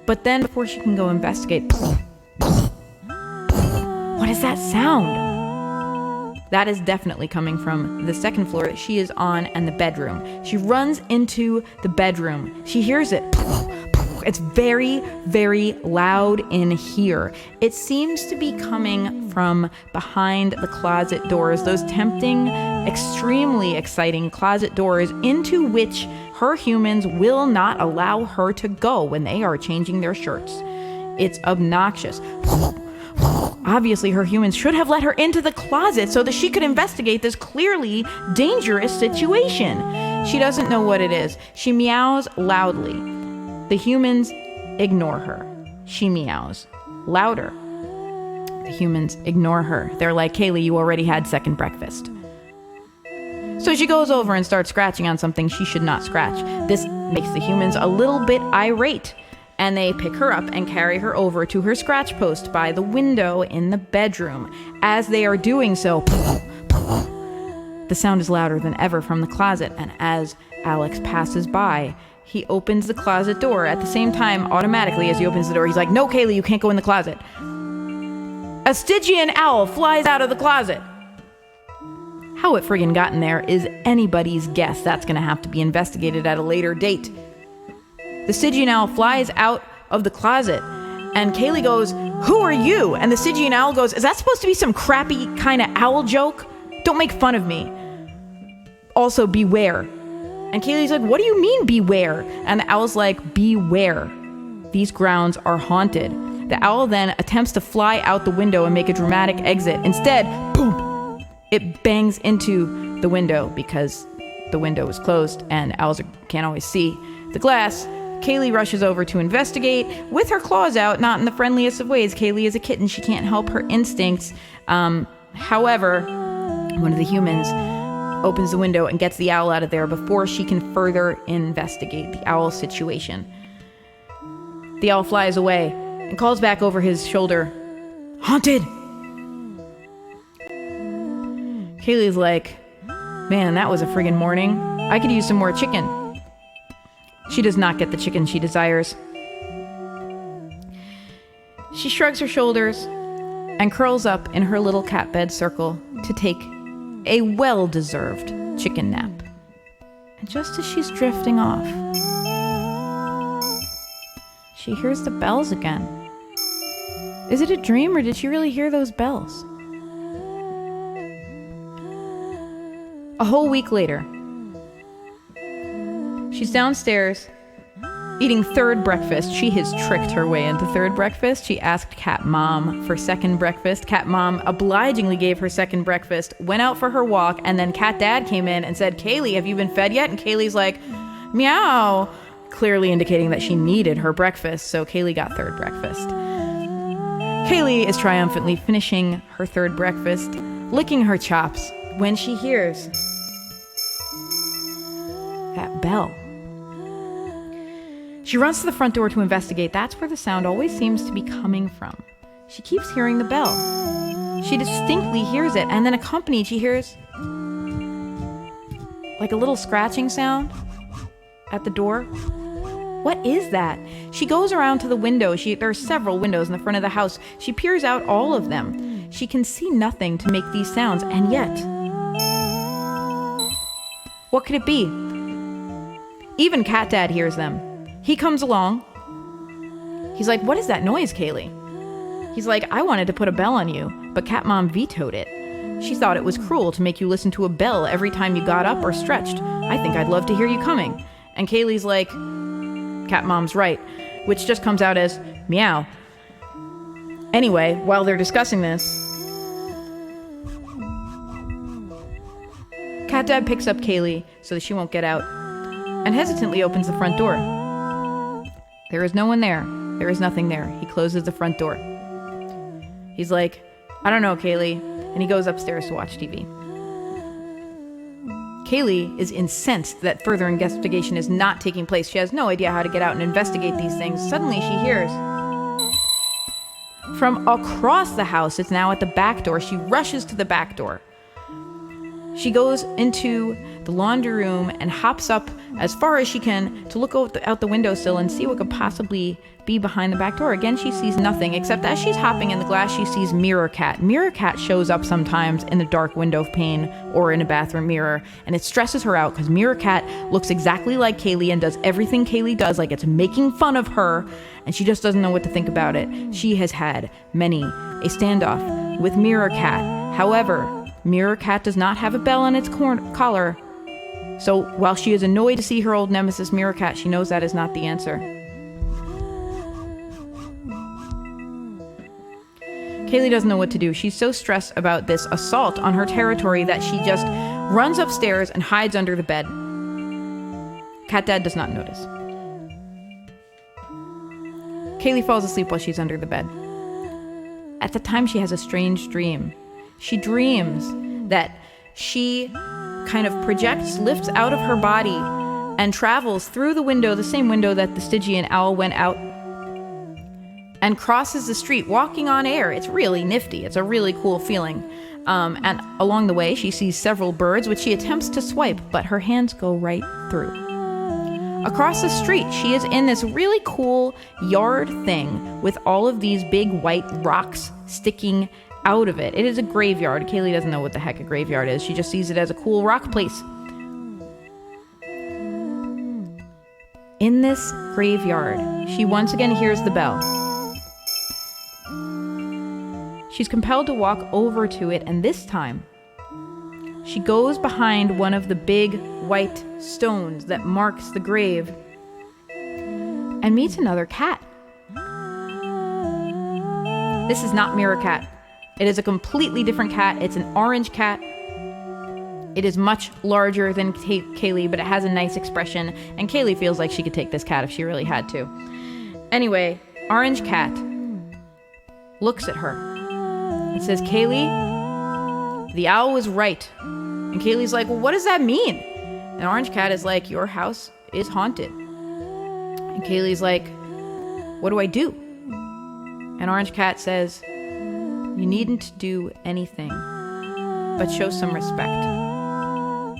But then before she can go investigate, what is that sound? That is definitely coming from the second floor that she is on and the bedroom. She runs into the bedroom. She hears it. It's very, very loud in here. It seems to be coming from behind the closet doors, those tempting, extremely exciting closet doors into which her humans will not allow her to go when they are changing their shirts. It's obnoxious. Obviously, her humans should have let her into the closet so that she could investigate this clearly dangerous situation. She doesn't know what it is. She meows loudly. The humans ignore her. She meows louder The humans ignore her. They're like, Kaylee, you already had second breakfast. So she goes over and starts scratching on something she should not scratch. This makes the humans a little bit irate, and they pick her up and carry her over to her scratch post by the window in the bedroom. As they are doing so, the sound is louder than ever from the closet, and as Alex passes by, he opens the closet door. At the same time, automatically, as he opens the door, he's like, no, Kaylee, you can't go in the closet. A Stygian owl flies out of the closet. How it friggin' got in there is anybody's guess. That's going to have to be investigated at a later date. The Stygian owl flies out of the closet, and Kaylee goes, who are you? And the Stygian owl goes, is that supposed to be some crappy kind of owl joke? Don't make fun of me. Also, beware. And Kaylee's like, what do you mean, beware? And the owl's like, beware. These grounds are haunted. The owl then attempts to fly out the window and make a dramatic exit. Instead, boom, it bangs into the window because the window is closed and owls can't always see the glass. Kaylee rushes over to investigate with her claws out, not in the friendliest of ways. Kaylee is a kitten. She can't help her instincts. However, one of the humans opens the window and gets the owl out of there before she can further investigate the owl situation. The owl flies away and calls back over his shoulder, haunted! Kaylee's like, man, that was a friggin' morning. I could use some more chicken. She does not get the chicken she desires. She shrugs her shoulders and curls up in her little cat bed circle to take a well-deserved chicken nap. And just as she's drifting off, she hears the bells again. Is it a dream, or did she really hear those bells? A whole week later, she's downstairs eating third breakfast. She has tricked her way into third breakfast. She asked Cat Mom for second breakfast. Cat Mom obligingly gave her second breakfast, went out for her walk, and then Cat Dad came in and said, Kaylee, have you been fed yet? And Kaylee's like, meow, clearly indicating that she needed her breakfast. So Kaylee got third breakfast. Kaylee is triumphantly finishing her third breakfast, licking her chops, when she hears that bell. She runs to the front door to investigate. That's where the sound always seems to be coming from. She keeps hearing the bell. She distinctly hears it, and then accompanied, she hears like a little scratching sound at the door. What is that? She goes around to the window. There are several windows in the front of the house. She peers out all of them. She can see nothing to make these sounds, and yet, what could it be? Even Cat Dad hears them. He comes along. He's like, what is that noise, Kaylee? He's like, I wanted to put a bell on you, but Cat Mom vetoed it. She thought it was cruel to make you listen to a bell every time you got up or stretched. I think I'd love to hear you coming. And Kaylee's like, Cat Mom's right, which just comes out as meow. Anyway, while they're discussing this, Cat Dad picks up Kaylee so that she won't get out and hesitantly opens the front door. There is no one there. There is nothing there. He closes the front door. He's like, I don't know, Kaylee. And he goes upstairs to watch TV. Kaylee is incensed that further investigation is not taking place. She has no idea how to get out and investigate these things. Suddenly she hears from across the house. It's now at the back door. She rushes to the back door. She goes into the laundry room and hops up as far as she can to look out the windowsill and see what could possibly be behind the back door. Again, she sees nothing, except as she's hopping in the glass, she sees Mirror Cat. Mirror Cat shows up sometimes in the dark window pane or in a bathroom mirror, and it stresses her out because Mirror Cat looks exactly like Kaylee and does everything Kaylee does, like it's making fun of her, and she just doesn't know what to think about it. She has had many a standoff with Mirror Cat. However, Mirror Cat does not have a bell on its collar. So while she is annoyed to see her old nemesis Mirror Cat, she knows that is not the answer. Kaylee doesn't know what to do. She's so stressed about this assault on her territory that she just runs upstairs and hides under the bed. Cat Dad does not notice. Kaylee falls asleep while she's under the bed. at the time she has a strange dream. She dreams that she kind of projects, lifts out of her body, and travels through the window, the same window that the Stygian owl went out, and crosses the street, walking on air. It's really nifty. It's a really cool feeling. And along the way, she sees several birds, which she attempts to swipe, but her hands go right through. Across the street, she is in this really cool yard thing with all of these big white rocks sticking out of it. It is a graveyard. Kaylee doesn't know what the heck a graveyard is. She just sees it as a cool rock place. In this graveyard, she once again hears the bell. She's compelled to walk over to it, and this time, she goes behind one of the big white stones that marks the grave and meets another cat. This is not Mirror Cat. It is a completely different cat. It's an orange cat. It is much larger than Kaylee, but it has a nice expression, and Kaylee feels like she could take this cat if she really had to. Anyway, Orange Cat looks at her and says, "Kaylee, the owl was right." And Kaylee's like, "Well, what does that mean?" And Orange Cat is like, "Your house is haunted." And Kaylee's like, "What do I do?" And Orange Cat says, "You needn't do anything, but show some respect."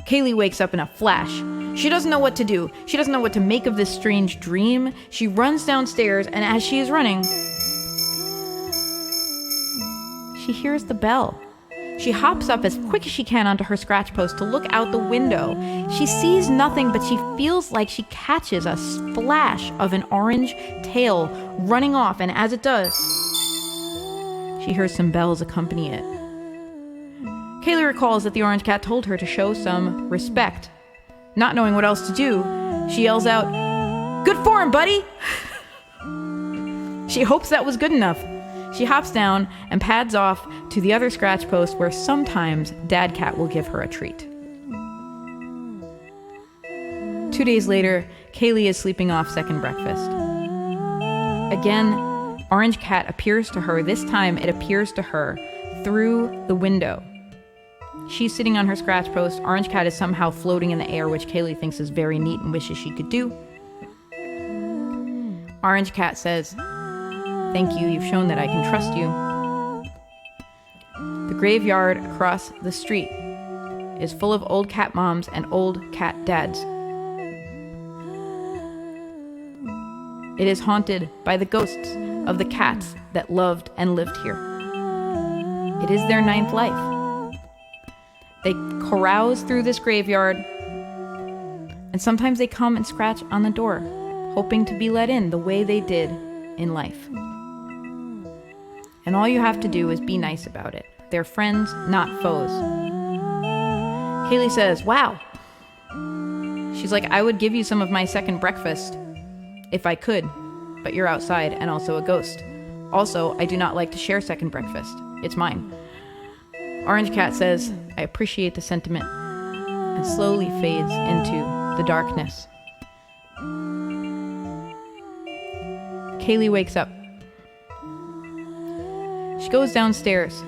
Kaylee wakes up in a flash. She doesn't know what to do. She doesn't know what to make of this strange dream. She runs downstairs, and as she is running, she hears the bell. She hops up as quick as she can onto her scratch post to look out the window. She sees nothing, but she feels like she catches a flash of an orange tail running off, and as it does, she hears some bells accompany it. Kaylee recalls that the Orange Cat told her to show some respect. Not knowing what else to do, she yells out, "Good form, buddy!" She hopes that was good enough. She hops down and pads off to the other scratch post where sometimes Dad Cat will give her a treat. 2 days later, Kaylee is sleeping off second breakfast. Again, Orange Cat appears to her. This time it appears to her through the window. She's sitting on her scratch post. Orange Cat is somehow floating in the air, which Kaylee thinks is very neat and wishes she could do. Orange Cat says, "Thank you, you've shown that I can trust you." The graveyard across the street is full of old cat moms and old cat dads. It is haunted by the ghosts of the cats that loved and lived here. It is their ninth life. They carouse through this graveyard, and sometimes they come and scratch on the door, hoping to be let in the way they did in life. And all you have to do is be nice about it. They're friends, not foes. Kaylee says, "Wow." She's like, "I would give you some of my second breakfast if I could, but you're outside and also a ghost. Also, I do not like to share second breakfast. It's mine." Orange Cat says, "I appreciate the sentiment," and slowly fades into the darkness. Kaylee wakes up. She goes downstairs.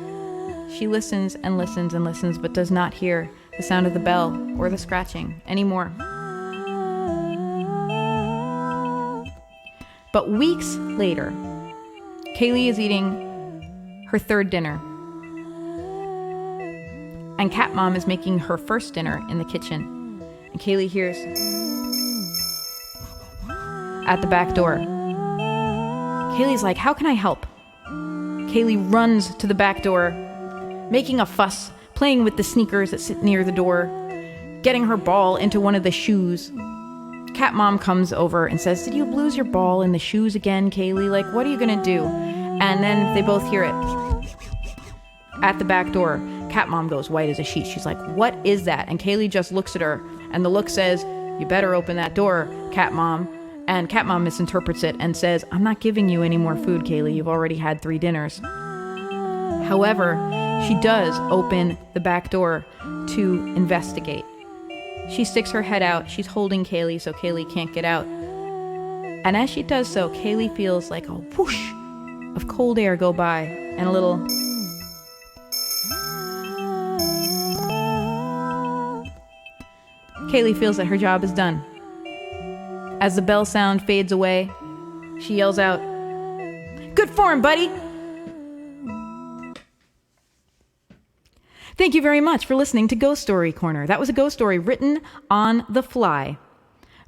She listens and listens and listens, but does not hear the sound of the bell or the scratching anymore. But weeks later, Kaylee is eating her third dinner, and Cat Mom is making her first dinner in the kitchen. And Kaylee hears at the back door. Kaylee's like, "How can I help?" Kaylee runs to the back door, making a fuss, playing with the sneakers that sit near the door, getting her ball into one of the shoes. Cat Mom comes over and says, "Did you lose your ball in the shoes again, Kaylee? Like, what are you gonna do?" And then they both hear it. At the back door, Cat Mom goes white as a sheet. She's like, "What is that?" And Kaylee just looks at her, and the look says, "You better open that door, Cat Mom." And Cat Mom misinterprets it and says, "I'm not giving you any more food, Kaylee. You've already had 3 dinners. However, she does open the back door to investigate. She sticks her head out. She's holding Kaylee so Kaylee can't get out. And as she does so, Kaylee feels like a whoosh of cold air go by and a little... Kaylee feels that her job is done. As the bell sound fades away, she yells out, "Good form, buddy!" Thank you very much for listening to Ghost Story Corner. That was a ghost story written on the fly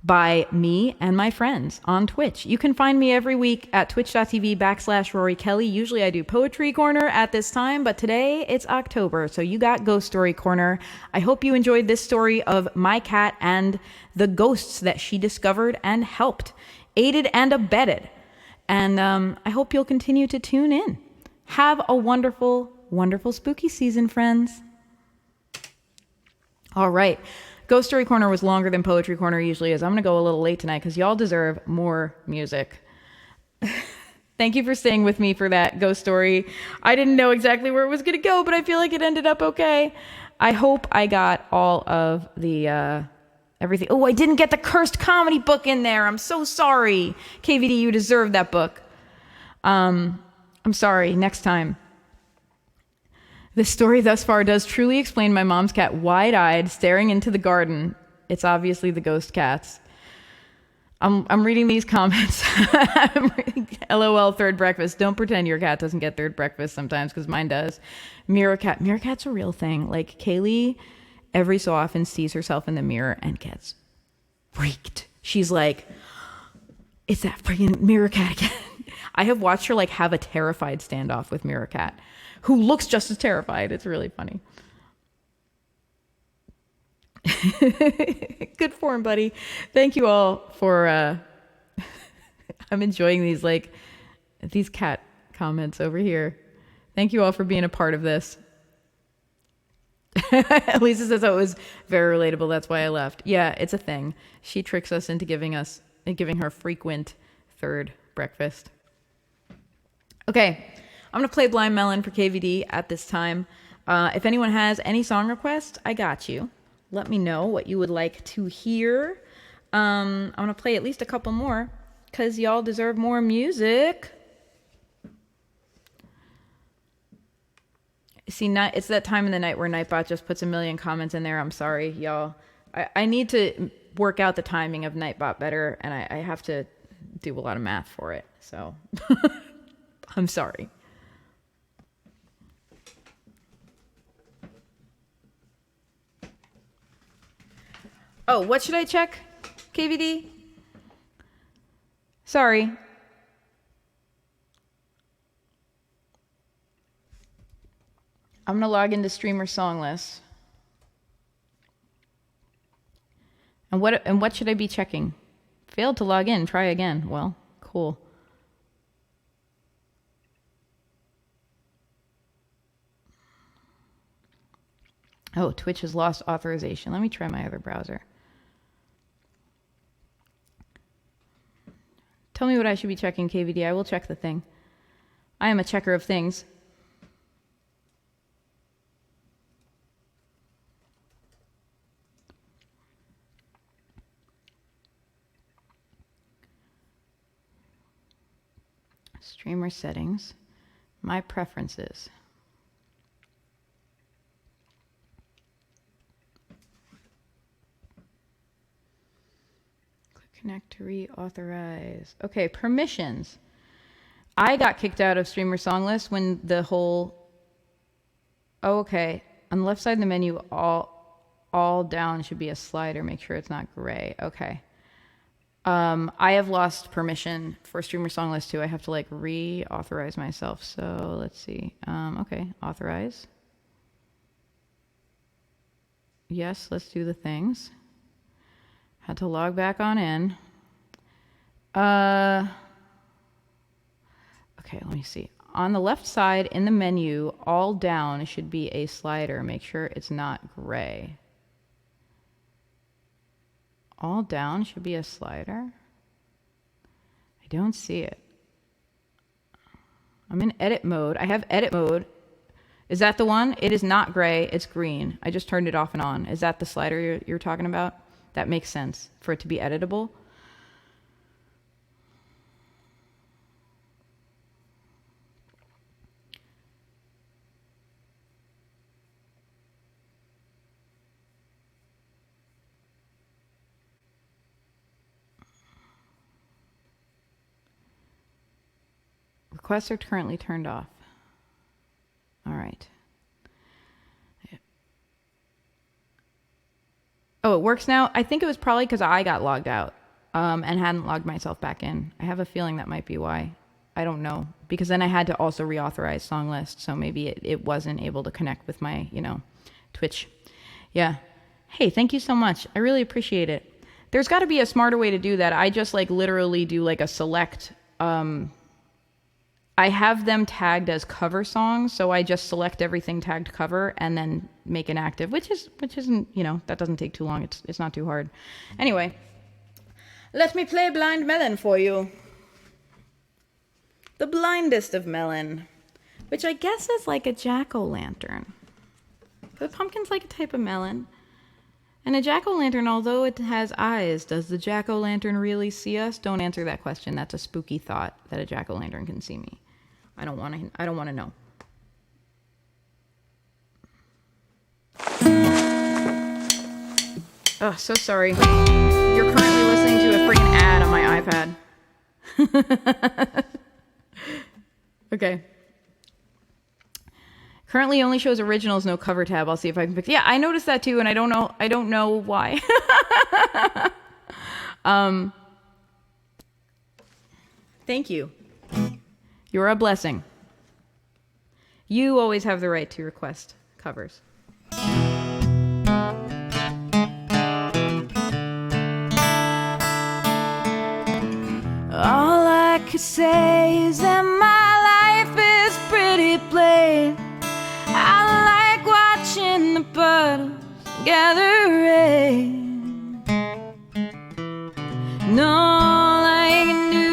by me and my friends on Twitch. You can find me every week at twitch.tv/Rorie Kelly. Usually I do Poetry Corner at this time, but today it's October, so you got Ghost Story Corner. I hope you enjoyed this story of my cat and the ghosts that she discovered and helped, aided and abetted. And I hope you'll continue to tune in. Have a wonderful, wonderful spooky season, friends. All right. Ghost Story Corner was longer than Poetry Corner usually is. I'm going to go a little late tonight because y'all deserve more music. Thank you for staying with me for that ghost story. I didn't know exactly where it was going to go, but I feel like it ended up okay. I hope I got all of the everything. Oh, I didn't get the cursed comedy book in there. I'm so sorry. KVD, you deserve that book. I'm sorry. Next time. This story thus far does truly explain my mom's cat wide-eyed, staring into the garden. It's obviously the ghost cats. I'm reading these comments. I'm reading, LOL, third breakfast. Don't pretend your cat doesn't get third breakfast sometimes, because mine does. Mirror cat. Mirror cat's a real thing. Like, Kaylee every so often sees herself in the mirror and gets freaked. She's like, it's that freaking mirror cat again. I have watched her like have a terrified standoff with Mirror Cat, who looks just as terrified. It's really funny. Good form, buddy. Thank you all for I'm enjoying these cat comments over here. Thank you all for being a part of this. Lisa says, oh, it was very relatable. That's why I left. Yeah, it's a thing. She tricks us into giving her frequent third breakfast. Okay, I'm going to play Blind Melon for KVD at this time. If anyone has any song requests, I got you. Let me know what you would like to hear. I'm going to play at least a couple more because y'all deserve more music. See, it's that time in the night where Nightbot just puts a million comments in there. I'm sorry, y'all. I need to work out the timing of Nightbot better, and I have to do a lot of math for it. So I'm sorry. Oh, what should I check, KVD? Sorry. I'm going to log into Streamer Song List. And what should I be checking? Failed to log in. Try again. Well, cool. Oh, Twitch has lost authorization. Let me try my other browser. Tell me what I should be checking, KVD. I will check the thing. I am a checker of things. Streamer settings. My preferences. Connect to reauthorize. Okay, permissions. I got kicked out of Streamer Song List when the whole... Oh, okay. On the left side of the menu, all down should be a slider. Make sure it's not gray. Okay. I have lost permission for Streamer Song List too. I have to like reauthorize myself. So let's see. Okay, authorize. Yes, let's do the things. Had to log back on in. Okay, let me see. On the left side in the menu, all down should be a slider. Make sure it's not gray. All down should be a slider. I don't see it. I'm in edit mode. I have edit mode. Is that the one? It is not gray. It's green. I just turned it off and on. Is that the slider you're talking about? That makes sense for it to be editable. Requests are currently turned off. All right. Oh, it works now? I think it was probably because I got logged out and hadn't logged myself back in. I have a feeling that might be why. I don't know. Because then I had to also reauthorize song list, so maybe it wasn't able to connect with my, Twitch. Yeah. Hey, thank you so much. I really appreciate it. There's got to be a smarter way to do that. I just literally do a select. I have them tagged as cover songs, so I just select everything tagged cover and then make an active, which isn't, that doesn't take too long. It's not too hard. Anyway, let me play Blind Melon for you. The blindest of melon, which I guess is like a jack-o'-lantern. The pumpkin's like a type of melon. And a jack-o'-lantern, although it has eyes, does the jack-o'-lantern really see us? Don't answer that question. That's a spooky thought that a jack-o'-lantern can see me. I don't want to know. Oh, so sorry. You're currently listening to a freaking ad on my iPad. Okay. Currently only shows originals, no cover tab. I'll see if I can fix. Yeah, I noticed that too, and I don't know why. Thank you. You're a blessing. You always have the right to request covers. All I could say is that my life is pretty plain. I like watching the puddles gather rain. And all I can do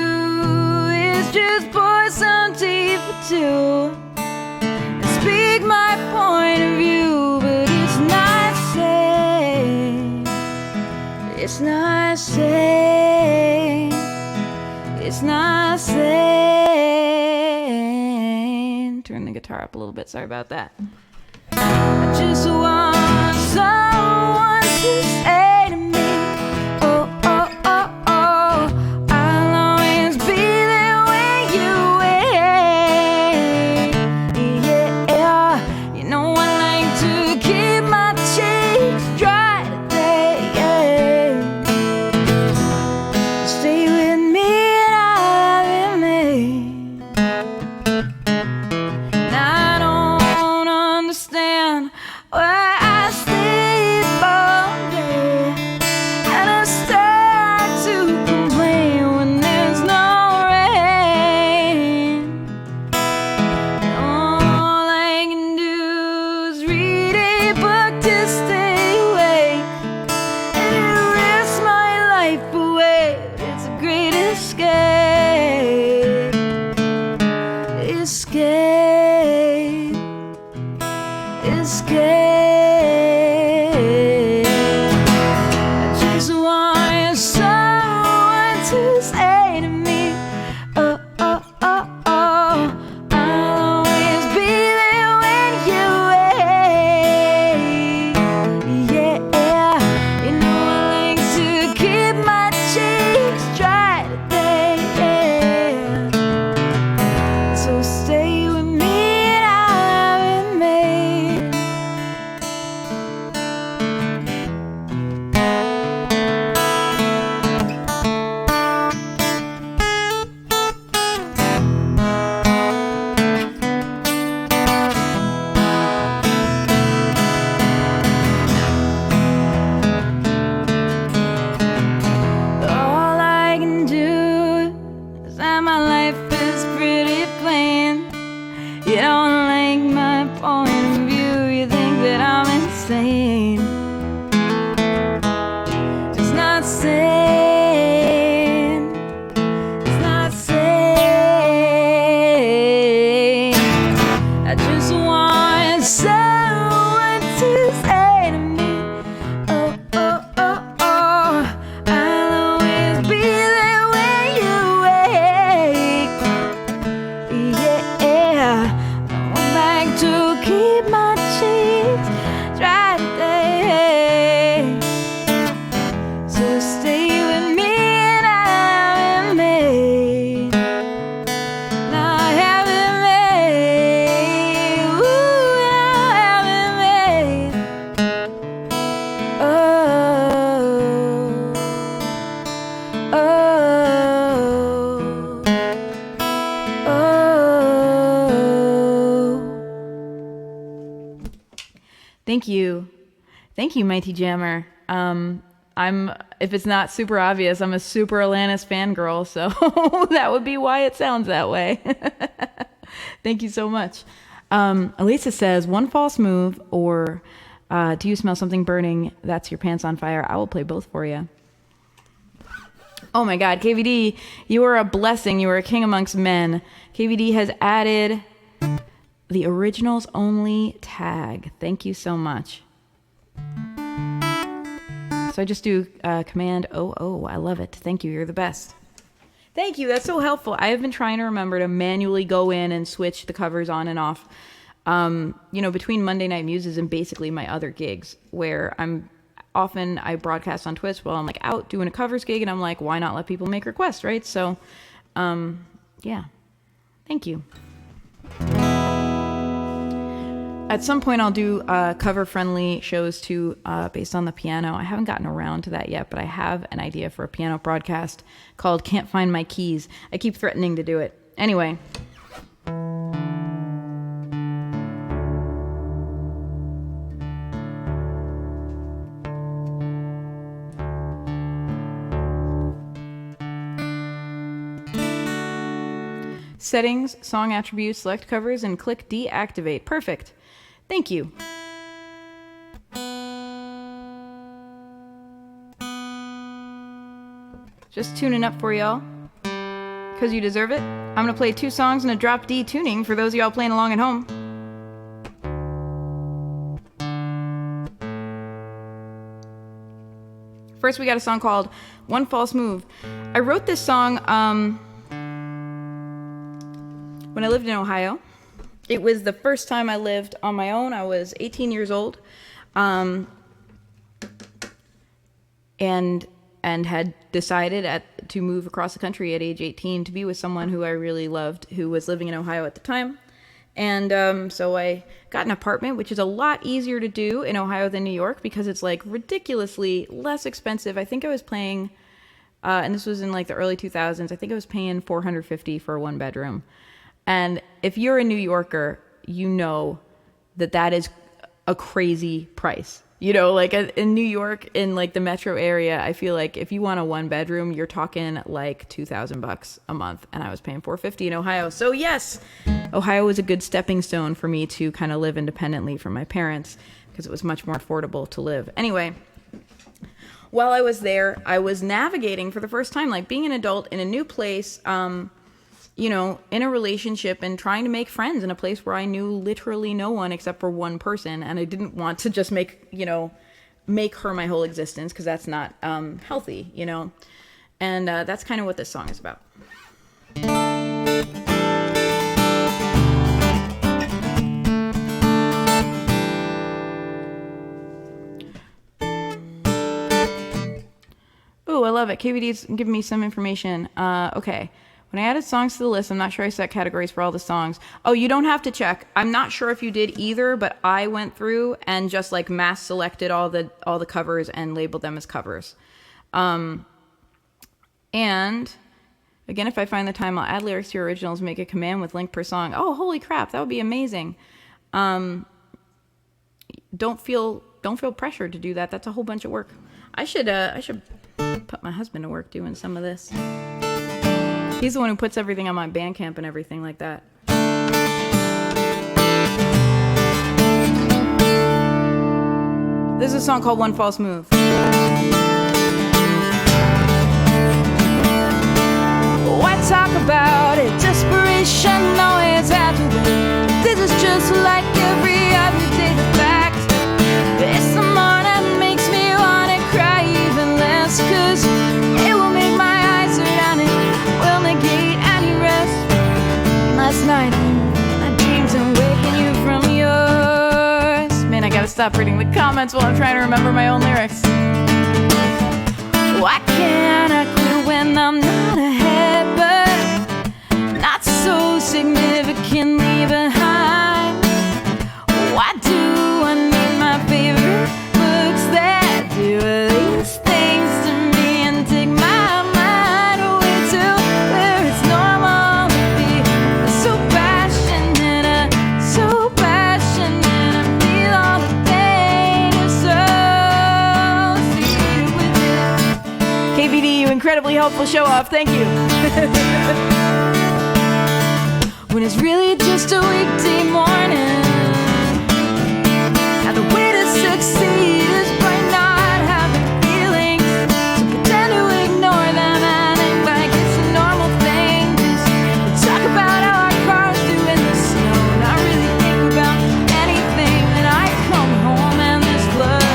is just pour some tea for two and speak my point of view, but it's not safe. It's not safe. It's not sane. Turn the guitar up a little bit. Sorry about that. I just want someone to say to me, oh, oh, oh, oh, I'll always be there when you wait. Yeah, you know I like to keep my cheeks dry today. Stay with me. I don't understand why I sleep. Thank you. Thank you, Mighty Jammer. If it's not super obvious, I'm a super Alanis fangirl, so that would be why it sounds that way. Thank you so much. Elisa says, one false move or do you smell something burning? That's your pants on fire. I will play both for you. Oh my God, KVD, you are a blessing. You are a king amongst men. KVD has added the originals only tag. Thank you so much. So I just do command OO. I love it. Thank you. You're the best. Thank you. That's so helpful. I have been trying to remember to manually go in and switch the covers on and off. Between Monday Night Muses and basically my other gigs, where I broadcast on Twitch while I'm like out doing a covers gig, and I'm like, why not let people make requests, right? So, yeah. Thank you. At some point, I'll do cover-friendly shows too, based on the piano. I haven't gotten around to that yet, but I have an idea for a piano broadcast called Can't Find My Keys. I keep threatening to do it. Anyway. Settings, song attributes, select covers, and click deactivate. Perfect. Thank you. Just tuning up for y'all, because you deserve it. I'm going to play 2 songs in a drop D tuning for those of y'all playing along at home. First, we got a song called One False Move. I wrote this song when I lived in Ohio. It was the first time I lived on my own. I was 18 years old, and had decided to move across the country at age 18 to be with someone who I really loved, who was living in Ohio at the time. And so I got an apartment, which is a lot easier to do in Ohio than New York because it's like ridiculously less expensive. I think I was paying, and this was in like the early 2000s, I think I was paying $450 for a 1-bedroom. And if you're a New Yorker, you know that is a crazy price. You know, like in New York, in like the metro area, I feel like if you want a 1-bedroom, you're talking like $2,000 a month. And I was paying $450 in Ohio. So yes, Ohio was a good stepping stone for me to kind of live independently from my parents because it was much more affordable to live. Anyway, while I was there, I was navigating for the first time, like being an adult in a new place, in a relationship and trying to make friends in a place where I knew literally no one except for one person. And I didn't want to just make her my whole existence because that's not healthy, And that's kind of what this song is about. Ooh, I love it. KVD's giving me some information. Okay. When I added songs to the list, I'm not sure I set categories for all the songs. Oh, you don't have to check. I'm not sure if you did either, but I went through and just like mass selected all the covers and labeled them as covers. And again, if I find the time, I'll add lyrics to your originals, make a command with link per song. Oh, holy crap, that would be amazing. Don't feel pressured to do that. That's a whole bunch of work. I should put my husband to work doing some of this. He's the one who puts everything on my Bandcamp and everything like that. This is a song called One False Move. Why talk about it? Desperation always has to win. This is just like every other day. The fact it's the morning makes me wanna cry even less, 'cause it will make my eyes around it. Will negate any rest. Last night I dreamed of waking you from yours. Man, I gotta stop reading the comments while I'm trying to remember my own lyrics. Why can't I quit when I'm not ahead, but not so significantly behind? Why do I need my favorite books that do these things to me and take my mind away to where it's normal to be so passionate, I feel all the pain. incredibly helpful show off. Thank you. When it's really just a weekday morning, and the way to succeed is by not having feelings, so pretend to ignore them and act like it's a normal thing. Just talk about how our cars do in the snow, not really think about anything. Then I come home and this blood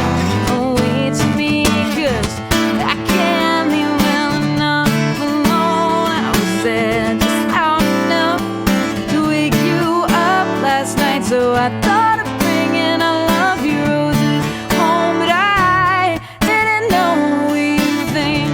awaits me, 'cause I can't be well enough alone. I was there just out enough to wake you up last night, so I thought of bringing I love you roses home, but I didn't know you think.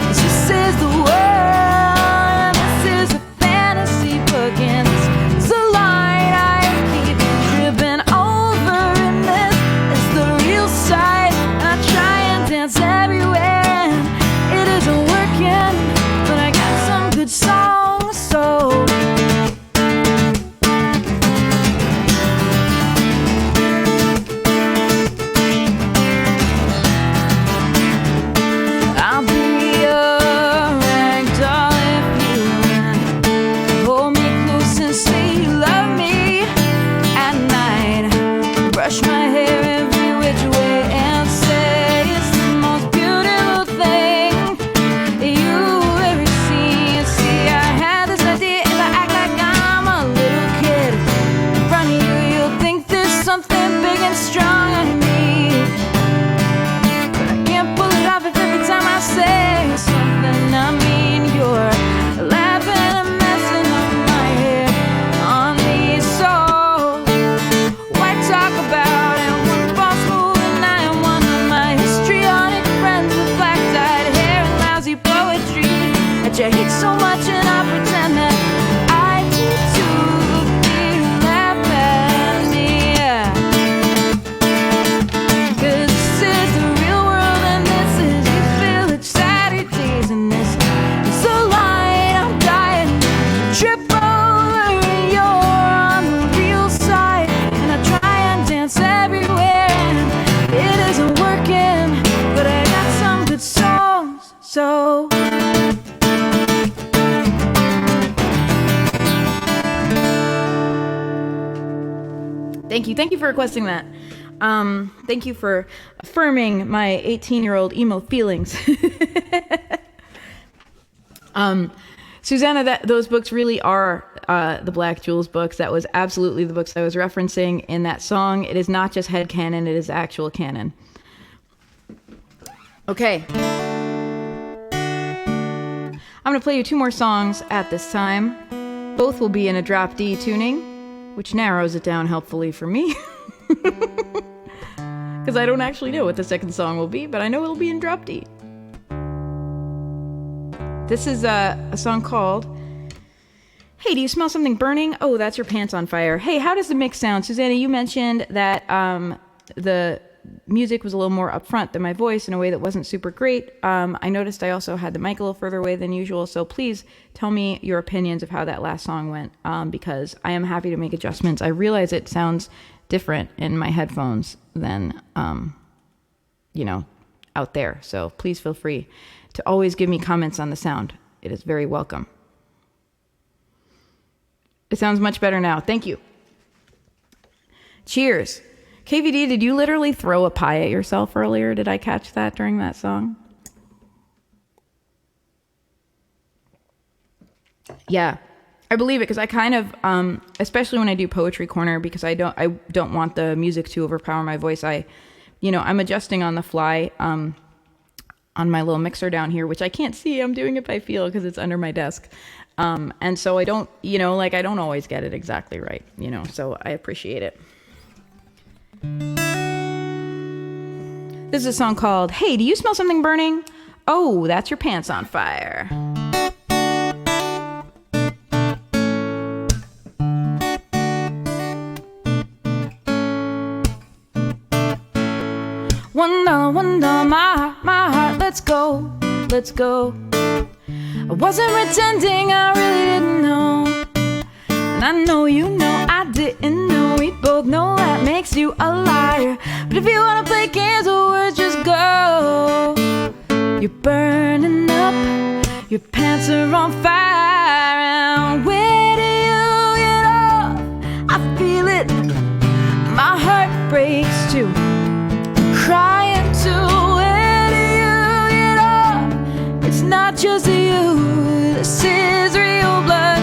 This is the world, this is a fantasy book, and this is a line I keep tripping over, and this is the real side. I try and dance everywhere, and it isn't working, but I got some good songs, so I'll be your rag doll if you want. Hold me close and say you love me at night. Brush my hair every which way and say it's the most beautiful thing you ever seen. See, I had this idea, if I act like I'm a little kid in front of you, you'll think there's something big and strong on me. But I can't pull it off if every time I say something I mean. You're laughing and messing up my head on me. So why talk about it? One false move and I am one of my histrionic friends with black-dyed hair and lousy poetry that you hate so much, and I pretend that I do too. You laugh at me, yeah. 'Cause this is the real world, and this is your village Saturdays, and this is the line I'm dying to trip over. You're on the real side, and I try and dance everywhere, and it isn't working, but I got some good songs, so thank you for requesting that. Thank you for affirming my 18-year-old emo feelings. Susanna, those books really are the Black Jewels books. That was absolutely the books I was referencing in that song. It is not just headcanon, it is actual canon. Okay. I'm going to play you two more songs at this time. Both will be in a drop D tuning, which narrows it down helpfully for me. Because I don't actually know what the second song will be, but I know it'll be in drop D. This is a song called Hey, Do You Smell Something Burning? Oh, That's Your Pants on Fire. Hey, how does the mix sound? Susanna, you mentioned that the music was a little more upfront than my voice in a way that wasn't super great. I noticed I also had the mic a little further away than usual, so please tell me your opinions of how that last song went, because I am happy to make adjustments. I realize it sounds different in my headphones than, out there, so please feel free to always give me comments on the sound. It is very welcome. It sounds much better now. Thank you. Cheers. KVD, did you literally throw a pie at yourself earlier? Did I catch that during that song? Yeah, I believe it, because I kind of, especially when I do Poetry Corner, because I don't want the music to overpower my voice. I'm adjusting on the fly on my little mixer down here, which I can't see. I'm doing it by feel because it's under my desk. And so I don't, I don't always get it exactly right, so I appreciate it. This is a song called Hey, Do You Smell Something Burning? Oh, That's Your Pants on Fire. $1, my heart, let's go. I wasn't pretending, I really didn't know. And I know you know I didn't know. We both know that makes you a liar. But if you wanna play games with words, just go. Your burning up, your pants are on fire, and where do you get off? I feel it, my heart breaks too, I'm crying too. Where do you get off? It's not just you, this is real blood,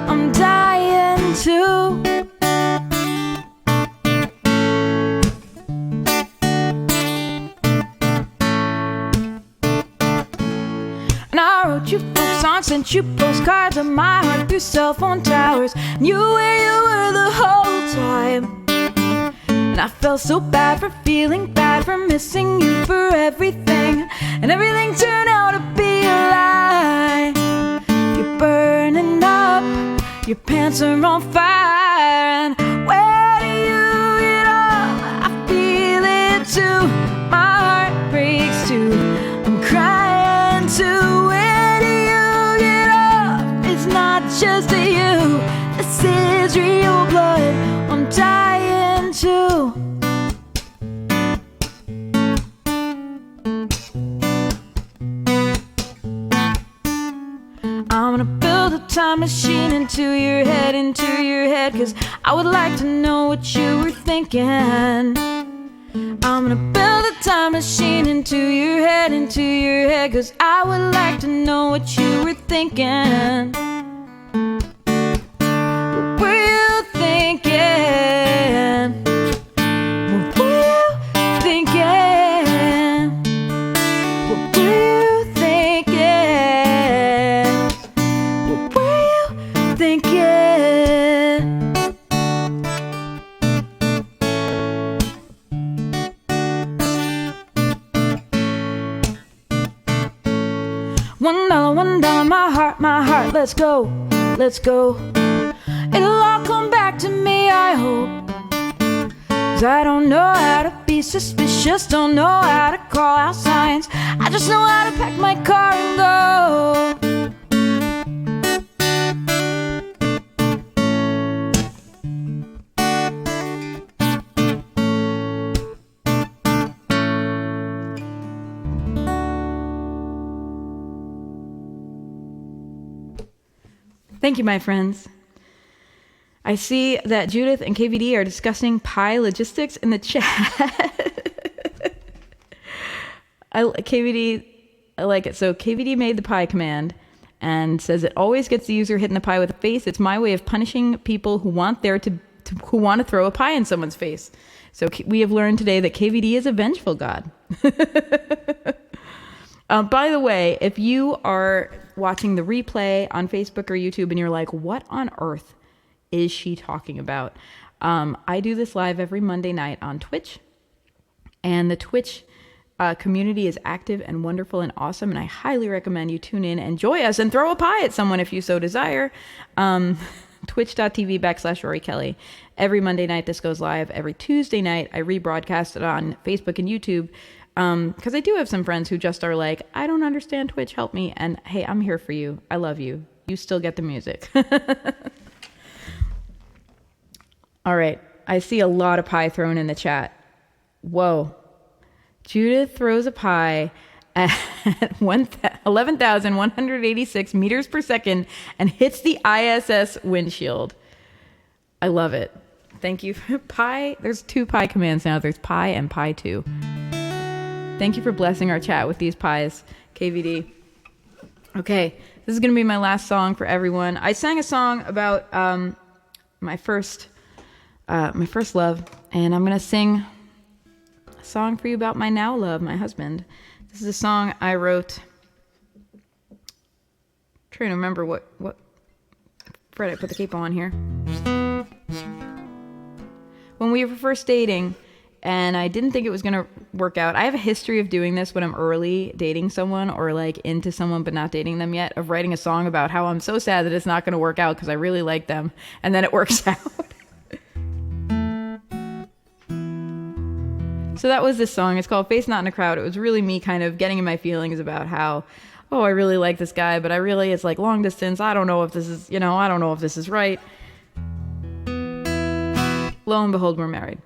I'm dying too. And I wrote you folk songs, sent you postcards of my heart through cell phone towers. Knew where you were the whole time. And I felt so bad for feeling bad, for missing you, for everything. And everything turned out to be a lie. You're burning up, your pants are on fire, and where do you get off? I feel it too, my heart breaks too, I'm crying too. Where do you get off? It's not just you, this is real blood, I'm dying too. I'm gonna build a time machine into your head, 'cause I would like to know what you were thinking. I'm gonna build a time machine into your head, 'cause I would like to know what you were thinking. What were you thinking? What were you thinking? What were you thinking? What were you thinking? $1, my heart, let's go, let's go. It'll all come back to me, I hope. 'Cause I don't know how to be suspicious, don't know how to call out signs. I just know how to pack my car and go. Thank you, my friends. I see that Judith and KVD are discussing pie logistics in the chat. KVD, I like it. So KVD made the pie command and says it always gets the user hitting the pie with a face. It's my way of punishing people who want to throw a pie in someone's face. So we have learned today that KVD is a vengeful god. By the way, if you are watching the replay on Facebook or YouTube and you're like, what on earth is she talking about? I do this live every Monday night on Twitch, and the Twitch community is active and wonderful and awesome, and I highly recommend you tune in and join us and throw a pie at someone if you so desire. Twitch.tv/Rorie Kelly. Every Monday night this goes live. Every Tuesday night I rebroadcast it on Facebook and YouTube. Because I do have some friends who just are like, I don't understand Twitch, help me. And hey, I'm here for you. I love you. You still get the music. All right. I see a lot of pie thrown in the chat. Whoa. Judith throws a pie at 11,186 meters per second and hits the ISS windshield. I love it. Thank you for pie. There's 2 pie commands now. There's pie and pie 2. Thank you for blessing our chat with these pies, KVD. Okay, this is going to be my last song for everyone. I sang a song about my first love, and I'm going to sing a song for you about my now love, my husband. This is a song I wrote. I'm trying to remember what Fred, I put the capo on here. When we were first dating, and I didn't think it was going to work out. I have a history of doing this when I'm early dating someone or like into someone but not dating them yet, of writing a song about how I'm so sad that it's not going to work out because I really like them, and then it works out. So that was this song. It's called Face Not in a Crowd. It was really me kind of getting in my feelings about how, oh, I really like this guy, but it's like long distance. I don't know if this is, I don't know if this is right. Lo and behold, we're married.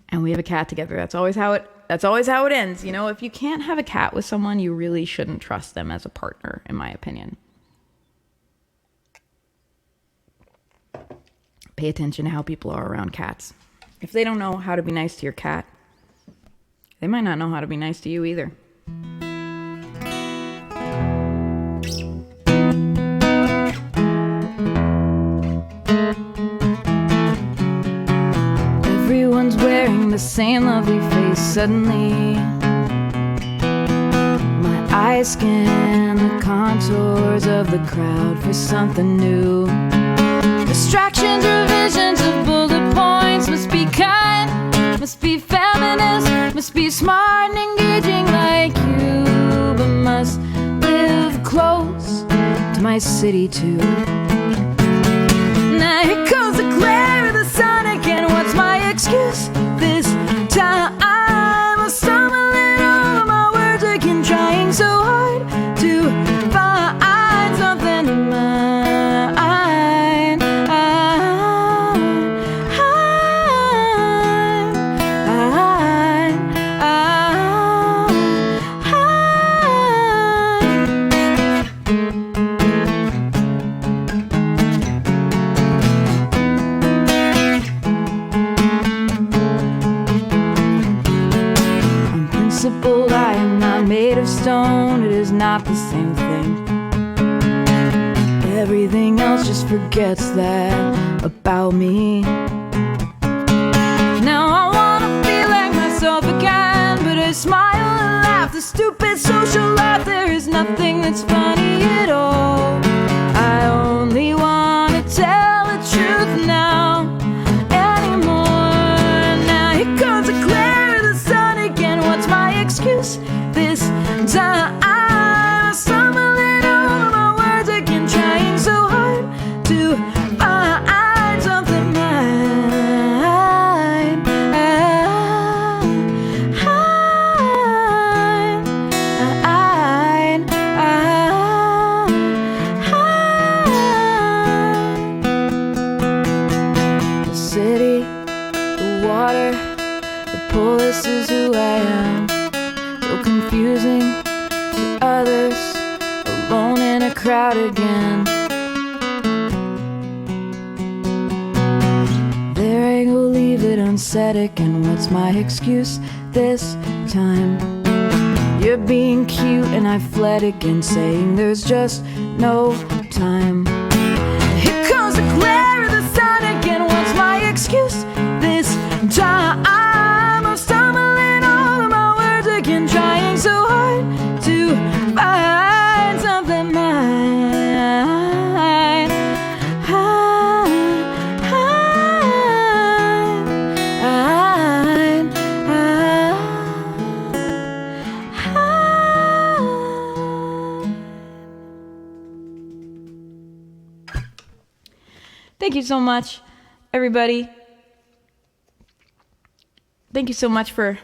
and we have a cat together. That's always how it ends. You know, if you can't have a cat with someone, you really shouldn't trust them as a partner, in my opinion. Pay attention to how people are around cats. If they don't know how to be nice to your cat, they might not know how to be nice to you either. Everyone's wearing the same lovely face. Suddenly my eyes scan the contours of the crowd for something new. Distractions, revisions of bullet points. Must be kind, must be feminist, must be smart and engaging like you, but must live close to my city too. Now here comes the glare of the sun again. What's my excuse this time? I'm stumbling over my words again, trying so hard to find something in mine. I am not made of stone, it is not the same thing. Everything else just forgets that about me. Now I wanna be like myself again, but I smile and laugh, the stupid social laugh. There is nothing that's funny at all. I only wanna tell the truth now anymore. Now here comes the glare of the sun again. What's my excuse this time? I'm stumbling over my words again, trying so hard to find something mine. The city, the water, the pool, this is who I am. So confusing to others, alone in a crowd again. There I go, leave it unsaid again. What's my excuse this time? You're being cute and I fled again, saying there's just no time. Here comes the glare of the sun again. What's my excuse this time? I'm stumbling over my words again, trying so hard to find something mine. Thank you so much, everybody. Thank you so much for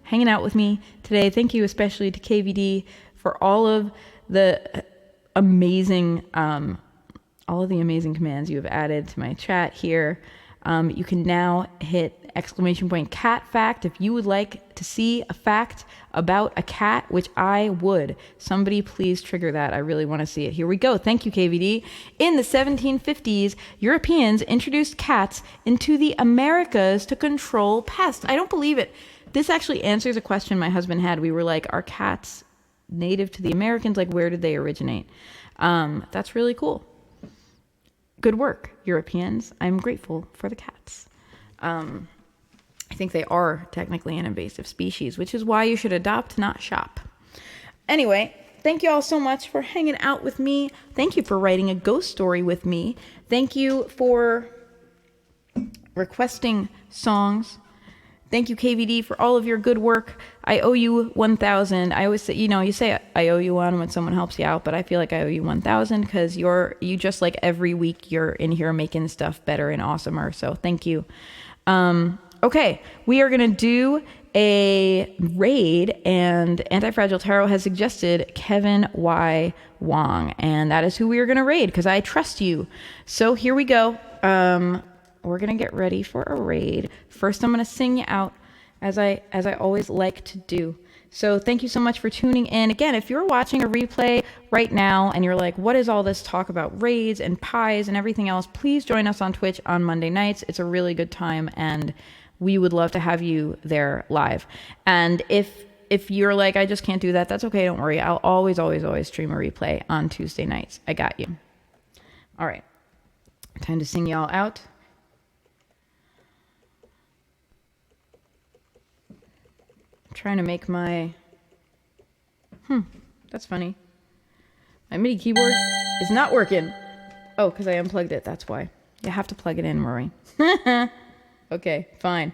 hanging out with me today. Thank you especially to KVD for all of the amazing commands you have added to my chat here. You can now hit ! cat fact if you would like to see a fact about a cat, which I would. Somebody please trigger that. I really want to see it. Here we go. Thank you, KVD. In the 1750s, Europeans introduced cats into the Americas to control pests. I don't believe it. This actually answers a question my husband had. We were like, are cats native to the Americans? Like, where did they originate? That's really cool. Good work, Europeans. I'm grateful for the cats. I think they are technically an invasive species, which is why you should adopt, not shop. Anyway, thank you all so much for hanging out with me. Thank you for writing a ghost story with me. Thank you for requesting songs. Thank you, KVD, for all of your good work. I owe you 1,000. I always say, you say I owe you one when someone helps you out, but I feel like I owe you 1,000 because you just like every week you're in here making stuff better and awesomer. So thank you. Okay, we are going to do a raid, and Anti-Fragile Tarot has suggested Kevin Y. Wong, and that is who we are going to raid because I trust you. So here we go. we're gonna get ready for a raid. First, I'm gonna sing you out, as I always like to do. So thank you so much for tuning in. Again, if you're watching a replay right now and you're like, what is all this talk about raids and pies and everything else, please join us on Twitch on Monday nights. It's a really good time, and we would love to have you there live. And if you're like, I just can't do that, that's okay, don't worry. I'll always stream a replay on Tuesday nights. I got you. All right. Time to sing y'all out. I'm trying to make my... that's funny. My MIDI keyboard is not working. Oh, because I unplugged it, that's why. You have to plug it in, Rorie. Okay, fine.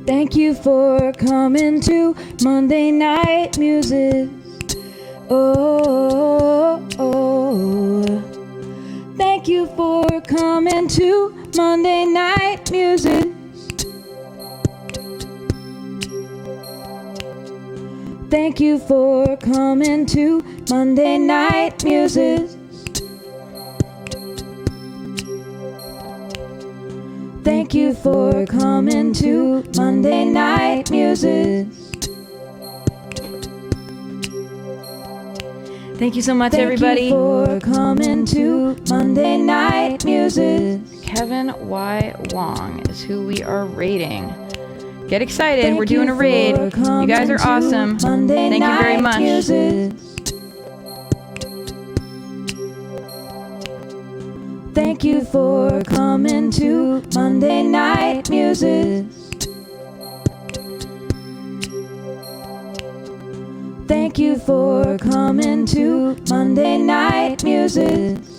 Thank you for coming to Monday Night Muses. Oh, thank you for coming to Monday Night Muses. Thank you for coming to Monday Night Muses. Thank you for coming to Monday Night Muses. Thank you so much, everybody. Thank you for coming to Monday Night Muses. Kevin Y. Wong is who we are raiding. Get excited. We're doing a raid. You guys are awesome. Thank you very much. Thank you for coming to Monday Night Muses. Thank you for coming to Monday Night Muses.